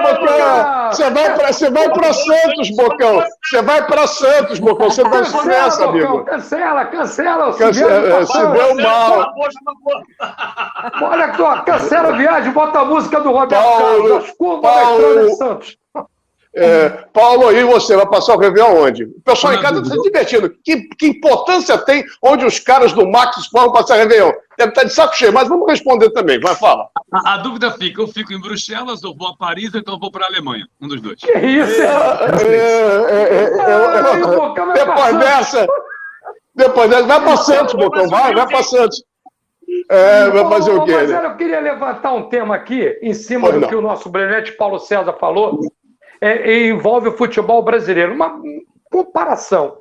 Bocão! Você vai para Santos, Bocão! Você vai para Santos, Bocão! Você tá só nessa, amigo! Cancela! Se deu mal! Olha aqui, cancela a viagem, bota a música do Roberto Carlos. Paulo, Santos. Paulo, e você vai passar o Réveillon onde? O pessoal em casa está se divertindo. Que importância tem onde os caras do Max vão passar o Réveillon? Deve estar de saco cheio, mas vamos responder também. Vai, fala. A dúvida fica, eu fico em Bruxelas, ou vou a Paris, ou então eu vou para a Alemanha. Um dos dois. Que isso? Depois dessa, vai para Santos, Bocão. Vai para Santos. Vai fazer o quê? Mas eu queria levantar um tema aqui, em cima do que o nosso brilhante Paulo César falou, envolve o futebol brasileiro. Uma comparação.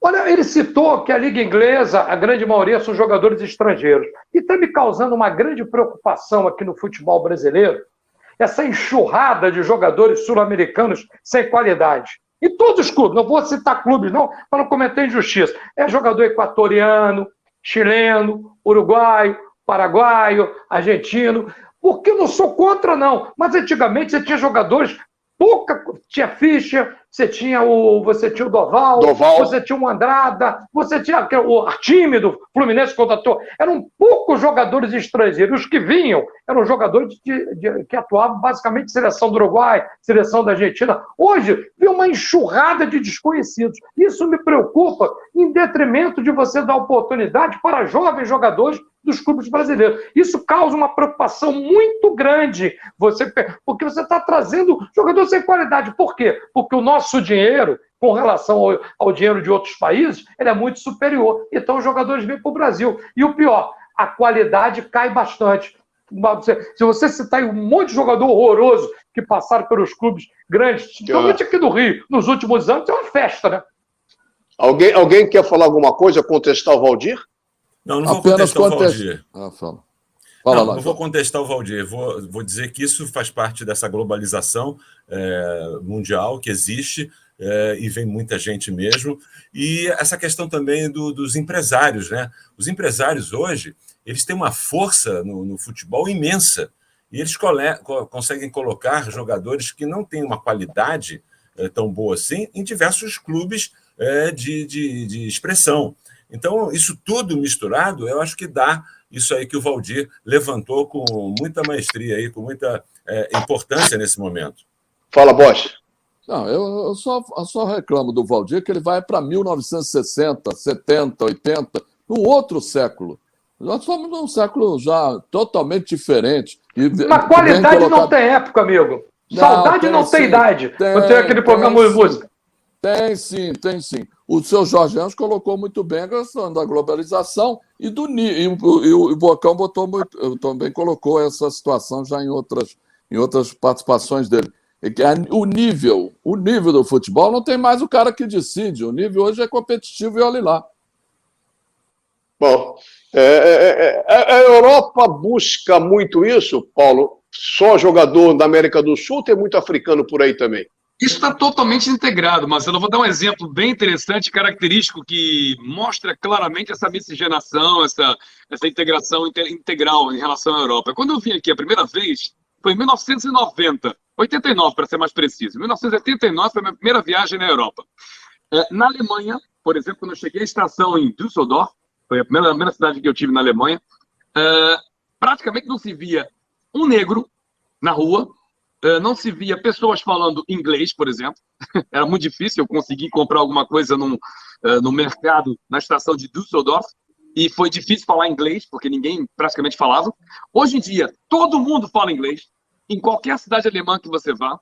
Olha, ele citou que a Liga Inglesa, a grande maioria são jogadores estrangeiros. E está me causando uma grande preocupação aqui no futebol brasileiro, essa enxurrada de jogadores sul-americanos sem qualidade. E todos os clubes, não vou citar clubes não, para não cometer injustiça. É jogador equatoriano, chileno, uruguaio, paraguaio, argentino. Porque eu não sou contra, não. Mas antigamente você tinha jogadores... Tinha Fischer, você tinha o Doval, você tinha o Andrada, você tinha o time do Fluminense contratou. Eram poucos jogadores estrangeiros. Os que vinham eram jogadores que atuavam basicamente em seleção do Uruguai, seleção da Argentina. Hoje, vem uma enxurrada de desconhecidos. Isso me preocupa, em detrimento de você dar oportunidade para jovens jogadores dos clubes brasileiros. Isso causa uma preocupação muito grande, porque você está trazendo jogadores sem qualidade. Por quê? Porque o nosso dinheiro, com relação ao dinheiro de outros países, ele é muito superior. Então os jogadores vêm para o Brasil. E o pior, a qualidade cai bastante. Se você citar um monte de jogador horroroso que passaram pelos clubes grandes, principalmente aqui do Rio, nos últimos anos, é uma festa, né? Alguém quer falar alguma coisa, contestar o Valdir? Não vou contestar o Valdir. Não vou contestar o Valdir. Vou dizer que isso faz parte dessa globalização mundial que existe e vem muita gente mesmo. E essa questão também dos empresários, né? Os empresários hoje, eles têm uma força no futebol imensa. E eles conseguem colocar jogadores que não têm uma qualidade tão boa assim em diversos clubes de expressão. Então, isso tudo misturado, eu acho que dá isso aí que o Valdir levantou com muita maestria, aí, com muita importância nesse momento. Fala, Bosch. Não, eu só reclamo do Valdir que ele vai para 1960, 70, 80, no outro século. Nós somos num século já totalmente diferente. Mas qualidade não tem época, amigo. Saudade não tem idade. Não tem aquele programa de música. Tem sim. O seu Jorge Anjos colocou muito bem a questão da globalização e o Bocão também colocou essa situação já em outras participações dele. O nível do futebol não tem mais o cara que decide. O nível hoje é competitivo e olha lá. Bom, a Europa busca muito isso, Paulo. Só jogador da América do Sul, tem muito africano por aí também. Isso está totalmente integrado, Marcelo. Eu vou dar um exemplo bem interessante, característico, que mostra claramente essa miscigenação, essa integração integral em relação à Europa. Quando eu vim aqui a primeira vez, foi em 1990, 89 para ser mais preciso. 1989 foi a minha primeira viagem na Europa. Na Alemanha, por exemplo, quando eu cheguei à estação em Düsseldorf, foi a primeira cidade que eu tive na Alemanha, praticamente não se via um negro na rua, não se via pessoas falando inglês, por exemplo. Era muito difícil eu conseguir comprar alguma coisa no mercado, na estação de Düsseldorf, e foi difícil falar inglês, porque ninguém praticamente falava. Hoje em dia, todo mundo fala inglês, em qualquer cidade alemã que você vá.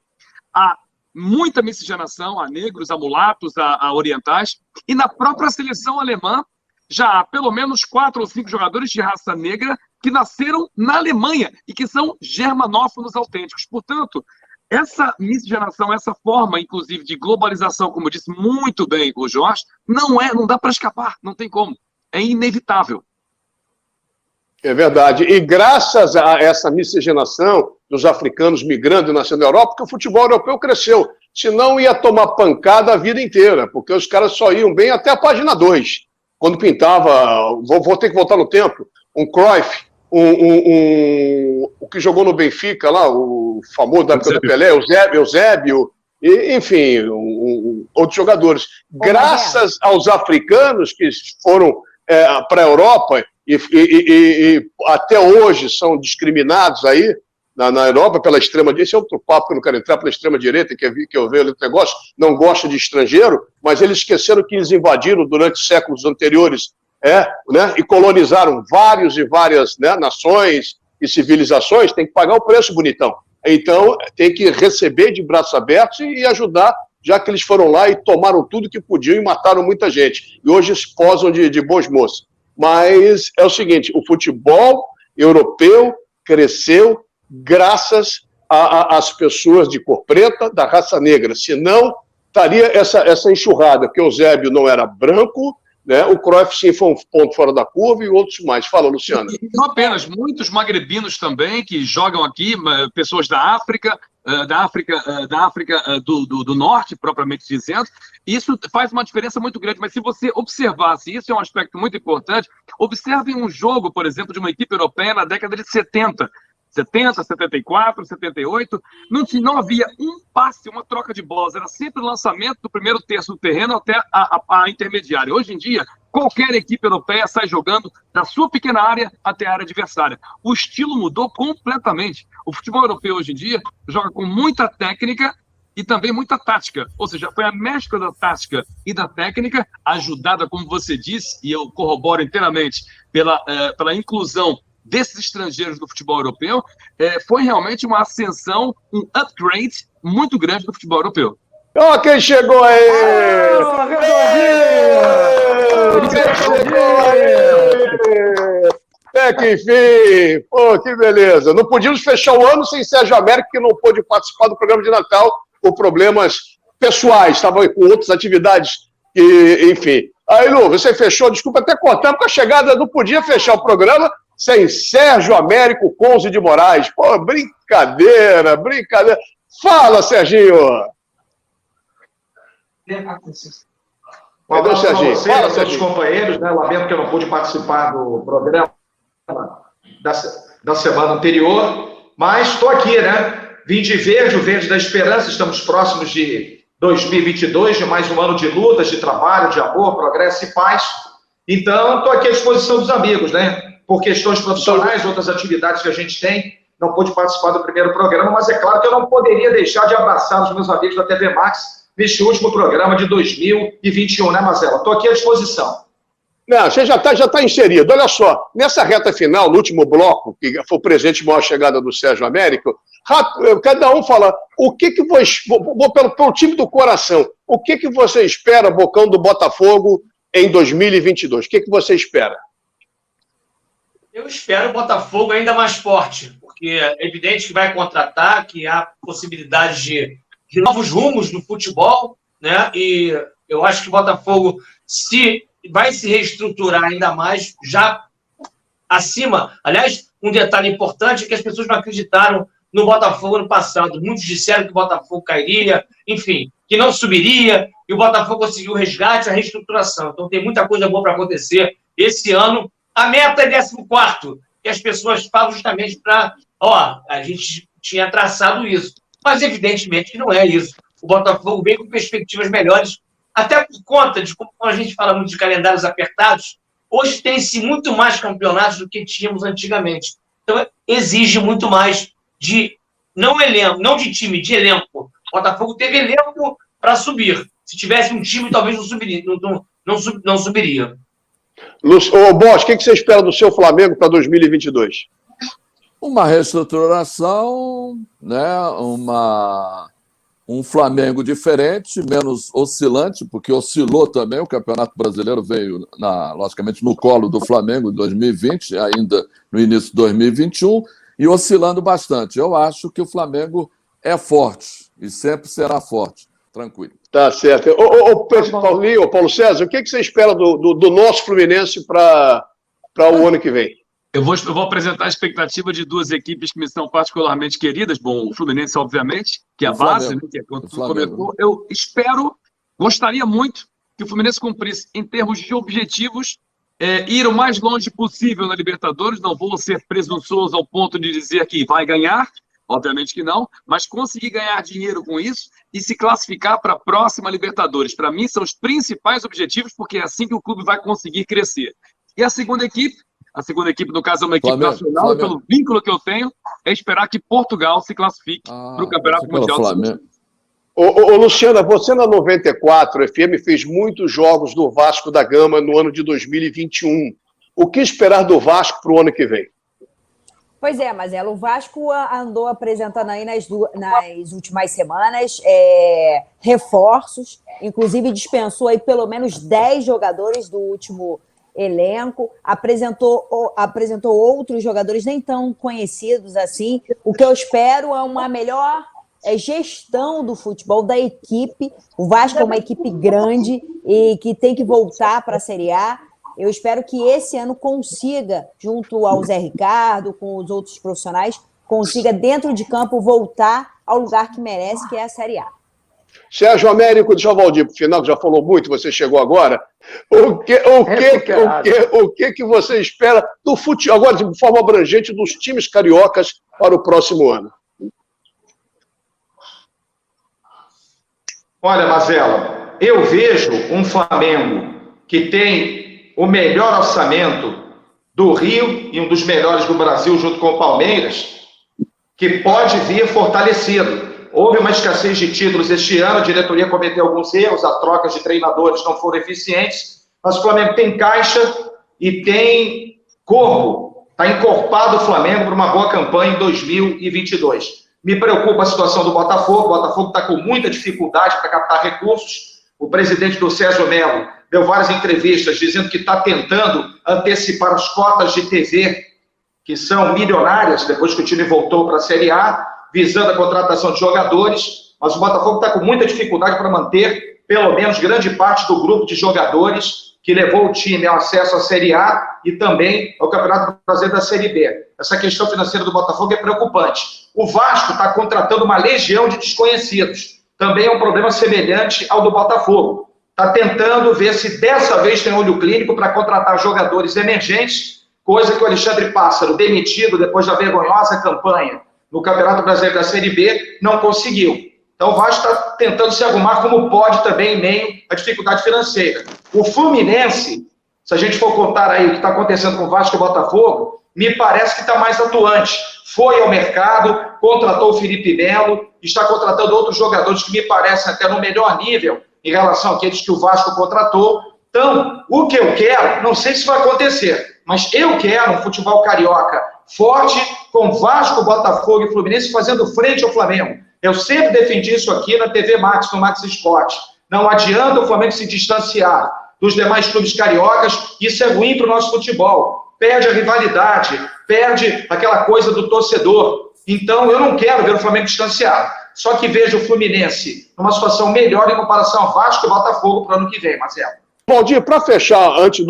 Há muita miscigenação, há negros, há mulatos, há orientais, e na própria seleção alemã, já há pelo menos 4 ou 5 jogadores de raça negra que nasceram na Alemanha e que são germanófonos autênticos. Portanto, essa miscigenação, essa forma, inclusive, de globalização, como disse muito bem o Jorge, não dá para escapar, não tem como. É inevitável. É verdade. E graças a essa miscigenação dos africanos migrando e nascendo na Europa, que o futebol europeu cresceu. Senão ia tomar pancada a vida inteira, porque os caras só iam bem até a página 2. Quando pintava, vou ter que voltar no tempo, um Cruyff, o que jogou no Benfica lá, o famoso da época do Pelé, Eusébio, e, enfim, outros jogadores. Graças aos africanos que foram para a Europa e até hoje são discriminados aí na Europa pela extrema-direita. Esse é outro papo que eu não quero entrar, pela extrema-direita, que eu vejo o negócio, não gosta de estrangeiro, mas eles esqueceram que eles invadiram durante séculos anteriores né, e colonizaram vários e várias, né, nações e civilizações, tem que pagar o preço, bonitão. Então, tem que receber de braços abertos e ajudar, já que eles foram lá e tomaram tudo que podiam e mataram muita gente. E hoje se posam de bons moços. Mas é o seguinte, o futebol europeu cresceu graças às pessoas de cor preta, da raça negra. Senão, estaria essa enxurrada, porque o Eusébio não era branco, né? O Cruyff sim foi um ponto fora da curva e outros mais. Fala, Luciano. E não apenas, muitos magrebinos também que jogam aqui, pessoas da África do Norte, propriamente dizendo. Isso faz uma diferença muito grande, mas se você observasse, isso é um aspecto muito importante, observem um jogo, por exemplo, de uma equipe europeia na década de 70, 74, 78, não havia um passe, uma troca de bolas, era sempre o lançamento do primeiro terço do terreno até a intermediária. Hoje em dia, qualquer equipe europeia sai jogando da sua pequena área até a área adversária. O estilo mudou completamente. O futebol europeu hoje em dia joga com muita técnica e também muita tática, ou seja, foi a mescla da tática e da técnica, ajudada, como você disse, e eu corroboro inteiramente pela inclusão desses estrangeiros do futebol europeu, foi realmente uma ascensão, um upgrade muito grande do futebol europeu. Ó, quem chegou aí! Quem chegou aí! Até que enfim! Pô, que beleza! Não podíamos fechar o ano sem Sérgio Américo, que não pôde participar do programa de Natal por problemas pessoais, estava com outras atividades, enfim. Aí, Lu, você fechou, desculpa até cortar, porque a chegada não podia fechar o programa sem Sérgio Américo Conze de Moraes. Pô, brincadeira, brincadeira. Fala, Serginho! Um abraço a você, a todos os companheiros, né? Lamento que eu não pude participar do programa da semana anterior, mas estou aqui, né? Vim de verde, o verde da esperança, estamos próximos de 2022, de mais um ano de lutas, de trabalho, de amor, progresso e paz. Então, estou aqui à disposição dos amigos, né? Por questões profissionais, outras atividades que a gente tem, não pude participar do primeiro programa, mas é claro que eu não poderia deixar de abraçar os meus amigos da TV Max neste último programa de 2021, né, Marcelo? Estou aqui à disposição. Não, você já tá inserido. Olha só, nessa reta final, no último bloco, que foi o presente maior chegada do Sérgio Américo, cada um fala, o que você... Vou pelo time do coração, o que você espera, Bocão, do Botafogo em 2022? O que você espera? Eu espero o Botafogo ainda mais forte, porque é evidente que vai contratar, que há possibilidade de novos rumos no futebol, né? E eu acho que o Botafogo vai se reestruturar ainda mais, já acima. Aliás, um detalhe importante é que as pessoas não acreditaram no Botafogo no passado. Muitos disseram que o Botafogo cairia, enfim, que não subiria, e o Botafogo conseguiu o resgate, a reestruturação. Então tem muita coisa boa para acontecer esse ano. A meta é 14º, que as pessoas falam justamente para... a gente tinha traçado isso. Mas, evidentemente, que não é isso. O Botafogo vem com perspectivas melhores, até por conta de, como a gente fala muito de calendários apertados, hoje tem-se muito mais campeonatos do que tínhamos antigamente. Então, exige muito mais de, não de time, de elenco. O Botafogo teve elenco para subir. Se tivesse um time, talvez não subiria. Ô, Bosch, o que você espera do seu Flamengo para 2022? Uma reestruturação, né? Um Flamengo diferente, menos oscilante, porque oscilou também. O Campeonato Brasileiro veio, logicamente, no colo do Flamengo em 2020, ainda no início de 2021, e oscilando bastante. Eu acho que o Flamengo é forte e sempre será forte. Tranquilo. Tá certo. Paulo César, o que você espera do nosso Fluminense para o ano que vem? Eu vou apresentar a expectativa de duas equipes que me são particularmente queridas. Bom, o Fluminense, obviamente, que é a base, né, que é quando tudo começou. Eu gostaria muito que o Fluminense cumprisse, em termos de objetivos, ir o mais longe possível na Libertadores. Não vou ser presunçoso ao ponto de dizer que vai ganhar, obviamente que não, mas conseguir ganhar dinheiro com isso e se classificar para a próxima Libertadores. Para mim, são os principais objetivos, porque é assim que o clube vai conseguir crescer. E a segunda equipe, no caso, é uma equipe nacional, pelo vínculo que eu tenho, é esperar que Portugal se classifique para o Campeonato Mundial. Ô, Luciana, você na 94 FM fez muitos jogos do Vasco da Gama no ano de 2021. O que esperar do Vasco para o ano que vem? Pois é, Marcelo, o Vasco andou apresentando aí nas últimas semanas reforços, inclusive dispensou aí pelo menos 10 jogadores do último elenco, apresentou outros jogadores nem tão conhecidos assim. O que eu espero é uma melhor gestão do futebol da equipe. O Vasco é uma equipe grande e que tem que voltar para a Série A. Eu espero que esse ano consiga, junto ao Zé Ricardo, com os outros profissionais, consiga dentro de campo voltar ao lugar que merece, que é a Série A. Sérgio Américo, deixa eu Valdir para o final, que já falou muito, você chegou agora. O que você espera do futebol, agora de forma abrangente, dos times cariocas para o próximo ano? Olha, Marcelo, eu vejo um Flamengo que tem o melhor orçamento do Rio e um dos melhores do Brasil, junto com o Palmeiras, que pode vir fortalecido. Houve uma escassez de títulos este ano, a diretoria cometeu alguns erros, as trocas de treinadores não foram eficientes, mas o Flamengo tem caixa e tem corpo. Está encorpado o Flamengo para uma boa campanha em 2022. Me preocupa a situação do Botafogo. O Botafogo está com muita dificuldade para captar recursos. O presidente do Sérgio Melo deu várias entrevistas dizendo que está tentando antecipar as cotas de TV que são milionárias, depois que o time voltou para a Série A, visando a contratação de jogadores, mas o Botafogo está com muita dificuldade para manter, pelo menos, grande parte do grupo de jogadores que levou o time ao acesso à Série A e também ao Campeonato Brasileiro da Série B. Essa questão financeira do Botafogo é preocupante. O Vasco está contratando uma legião de desconhecidos. Também é um problema semelhante ao do Botafogo. Está tentando ver se dessa vez tem olho clínico para contratar jogadores emergentes, coisa que o Alexandre Pássaro, demitido depois da vergonhosa campanha no Campeonato Brasileiro da Série B, não conseguiu. Então o Vasco está tentando se arrumar como pode também em meio à dificuldade financeira. O Fluminense, se a gente for contar aí o que está acontecendo com o Vasco e o Botafogo, me parece que está mais atuante. Foi ao mercado, contratou o Felipe Melo, está contratando outros jogadores que me parecem até no melhor nível em relação àqueles que o Vasco contratou. Então, o que eu quero, não sei se vai acontecer, mas eu quero um futebol carioca forte, com Vasco, Botafogo e Fluminense fazendo frente ao Flamengo. Eu sempre defendi isso aqui na TV Max, no Max Esporte. Não adianta o Flamengo se distanciar dos demais clubes cariocas, isso é ruim para o nosso futebol. Perde a rivalidade, perde aquela coisa do torcedor. Então, eu não quero ver o Flamengo distanciado. Só que vejo o Fluminense numa situação melhor em comparação ao Vasco e Botafogo para o ano que vem, Marcelo. Valdir, para fechar, antes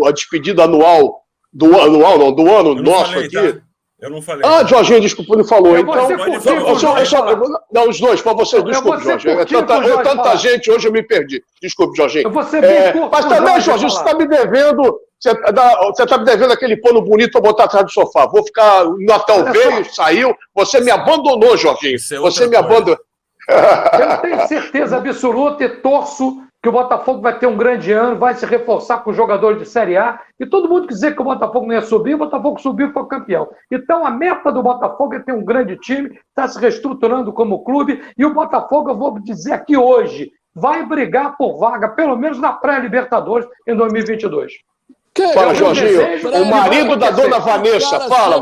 a despedida anual, do ano nosso aqui... Tá? Eu não falei. Ah, Jorginho, desculpa, não falou. Então, não, os dois, para vocês, desculpe, Jorginho. Tanta gente, hoje eu me perdi. Desculpe, Jorginho. Eu vou ser bem curto, mas também, Jorginho, você está me devendo... Você está me devendo aquele pano bonito para botar atrás do sofá. Vou ficar... O Natal veio, saiu. Você me abandonou, Jorginho. Você me abandonou. Eu tenho certeza absoluta e torço que o Botafogo vai ter um grande ano, vai se reforçar com jogadores de Série A, e todo mundo que dizer que o Botafogo não ia subir, o Botafogo subiu e foi campeão. Então a meta do Botafogo é ter um grande time, está se reestruturando como clube, e o Botafogo, eu vou dizer aqui hoje, vai brigar por vaga, pelo menos na pré-Libertadores em 2022. Fala, Jorginho, o marido da dona Vanessa, fala,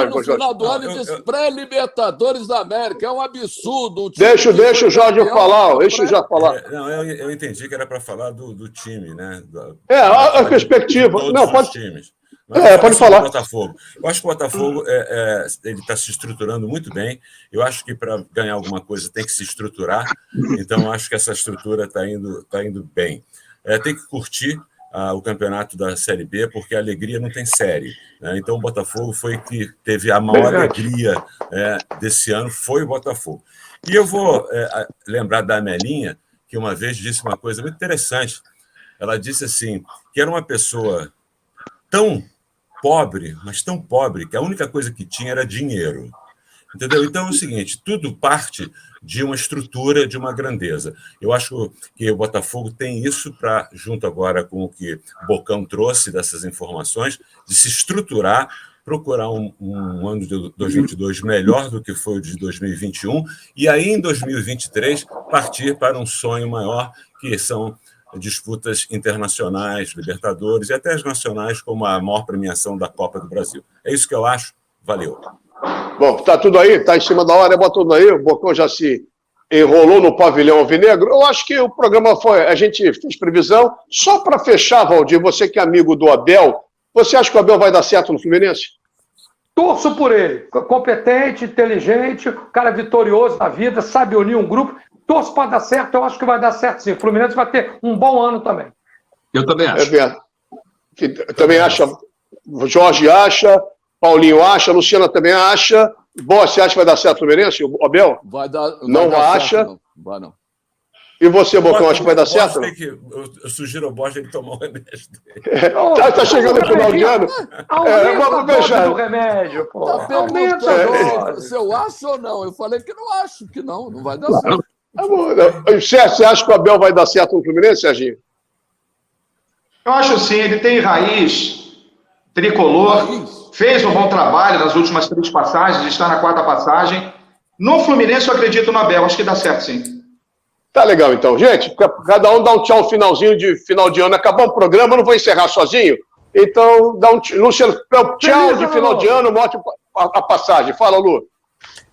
no final do ano e diz pré-Libertadores da América, é um absurdo. Deixa o Jorge falar, deixa o Jorge falar. Eu entendi que era para falar do time, né? A perspectiva. Não, pode... times. Mas pode falar. Botafogo. Eu acho que o Botafogo ele está se estruturando muito bem. Eu acho que para ganhar alguma coisa tem que se estruturar. Então, eu acho que essa estrutura está indo bem. Tem que curtir o campeonato da Série B, porque a alegria não tem série, né? Então o Botafogo foi que teve a maior alegria desse ano, foi o Botafogo. E eu vou lembrar da Amelinha, que uma vez disse uma coisa muito interessante. Ela disse assim, que era uma pessoa tão pobre, mas tão pobre, que a única coisa que tinha era dinheiro. Entendeu? Então é o seguinte, tudo parte de uma estrutura, de uma grandeza. Eu acho que o Botafogo tem isso para, junto agora com o que o Bocão trouxe dessas informações, de se estruturar, procurar um ano de 2022 melhor do que foi o de 2021, e aí em 2023 partir para um sonho maior, que são disputas internacionais, Libertadores, e até as nacionais, como a maior premiação da Copa do Brasil. É isso que eu acho. Valeu. Bom, tá tudo aí, tá em cima da hora, bota tudo aí, o Bocão já se enrolou no pavilhão alvinegro. Eu acho que o programa a gente fez previsão. Só para fechar, Valdir, você que é amigo do Abel, você acha que o Abel vai dar certo no Fluminense? Torço por ele, competente, inteligente, cara vitorioso na vida, sabe unir um grupo. Torço para dar certo, eu acho que vai dar certo sim. O Fluminense vai ter um bom ano também. Eu também acho. Também acha, Jorge acha, Paulinho acha, Luciana também acha. Você acha que vai dar certo o Fluminense, o Abel? Vai dar. Não vai dar acha? Certo, não. Vai não. E você, Bocão, acha que vai dar certo? Eu sugiro ao Bosch ele tomar o remédio dele. Tá chegando no final de ano? Aumenta a dose do remédio, pô. Aumenta a dose. Se eu acho ou não? Eu falei que não acho, que não vai dar certo. Você acha que o Abel vai dar certo no Fluminense, Serginho? Eu acho sim, ele tem raiz tricolor, fez um bom trabalho nas últimas 3 passagens, está na 4ª passagem. No Fluminense eu acredito no Abel, acho que dá certo sim. Tá legal, então. Gente, cada um dá um tchau finalzinho de final de ano. Acabou o programa, não vou encerrar sozinho. Então, dá um tchau de final de ano, mostra a passagem. Fala, Lu.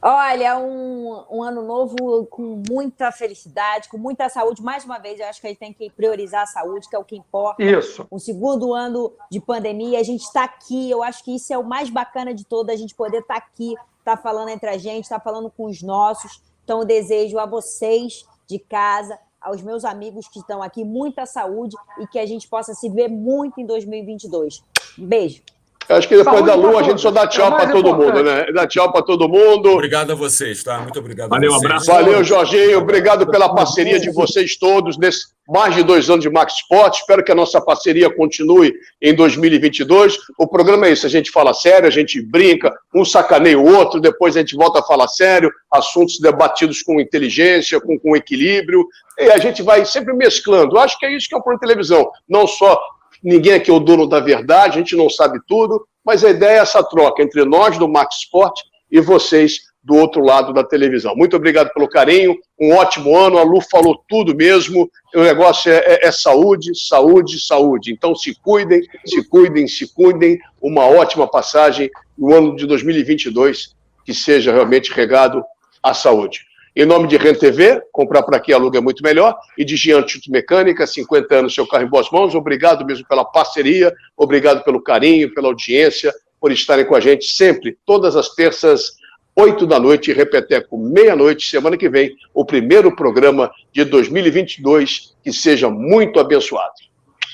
Olha, um ano novo com muita felicidade, com muita saúde. Mais uma vez, eu acho que a gente tem que priorizar a saúde, que é o que importa. Isso. O segundo ano de pandemia, a gente está aqui. Eu acho que isso é o mais bacana de todo, a gente poder estar aqui, estar falando entre a gente, estar falando com os nossos. Então, eu desejo a vocês de casa, aos meus amigos que estão aqui, muita saúde e que a gente possa se ver muito em 2022. Um beijo. Acho que depois da Lua a gente só dá tchau para todo mundo, né? Dá tchau para todo mundo. Obrigado a vocês, tá? Muito obrigado. Valeu, a vocês. abraço. Valeu, Jorginho. Obrigado pela parceria de vocês todos nesse mais de 2 anos de Max Sport. Espero que a nossa parceria continue em 2022. O programa é isso, a gente fala sério, a gente brinca, um sacaneia o outro, depois a gente volta a falar sério, assuntos debatidos com inteligência, com equilíbrio, e a gente vai sempre mesclando. Eu acho que é isso que é o programa de televisão. Não só ninguém aqui é o dono da verdade, a gente não sabe tudo, mas a ideia é essa troca entre nós do Max Sport e vocês do outro lado da televisão. Muito obrigado pelo carinho, um ótimo ano, a Lu falou tudo mesmo, o negócio é saúde, saúde, saúde. Então se cuidem, se cuidem, se cuidem, uma ótima passagem no ano de 2022, que seja realmente regado à saúde. Em nome de Ren TV, comprar por aqui aluga é muito melhor, e de Gian Tuto Mecânica, 50 anos, seu carro em boas mãos. Obrigado mesmo pela parceria, obrigado pelo carinho, pela audiência, por estarem com a gente sempre, todas as terças, 8 da noite, e repeteco, meia-noite, semana que vem, o primeiro programa de 2022, que seja muito abençoado.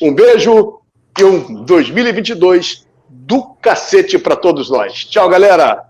Um beijo e um 2022 do cacete para todos nós. Tchau, galera!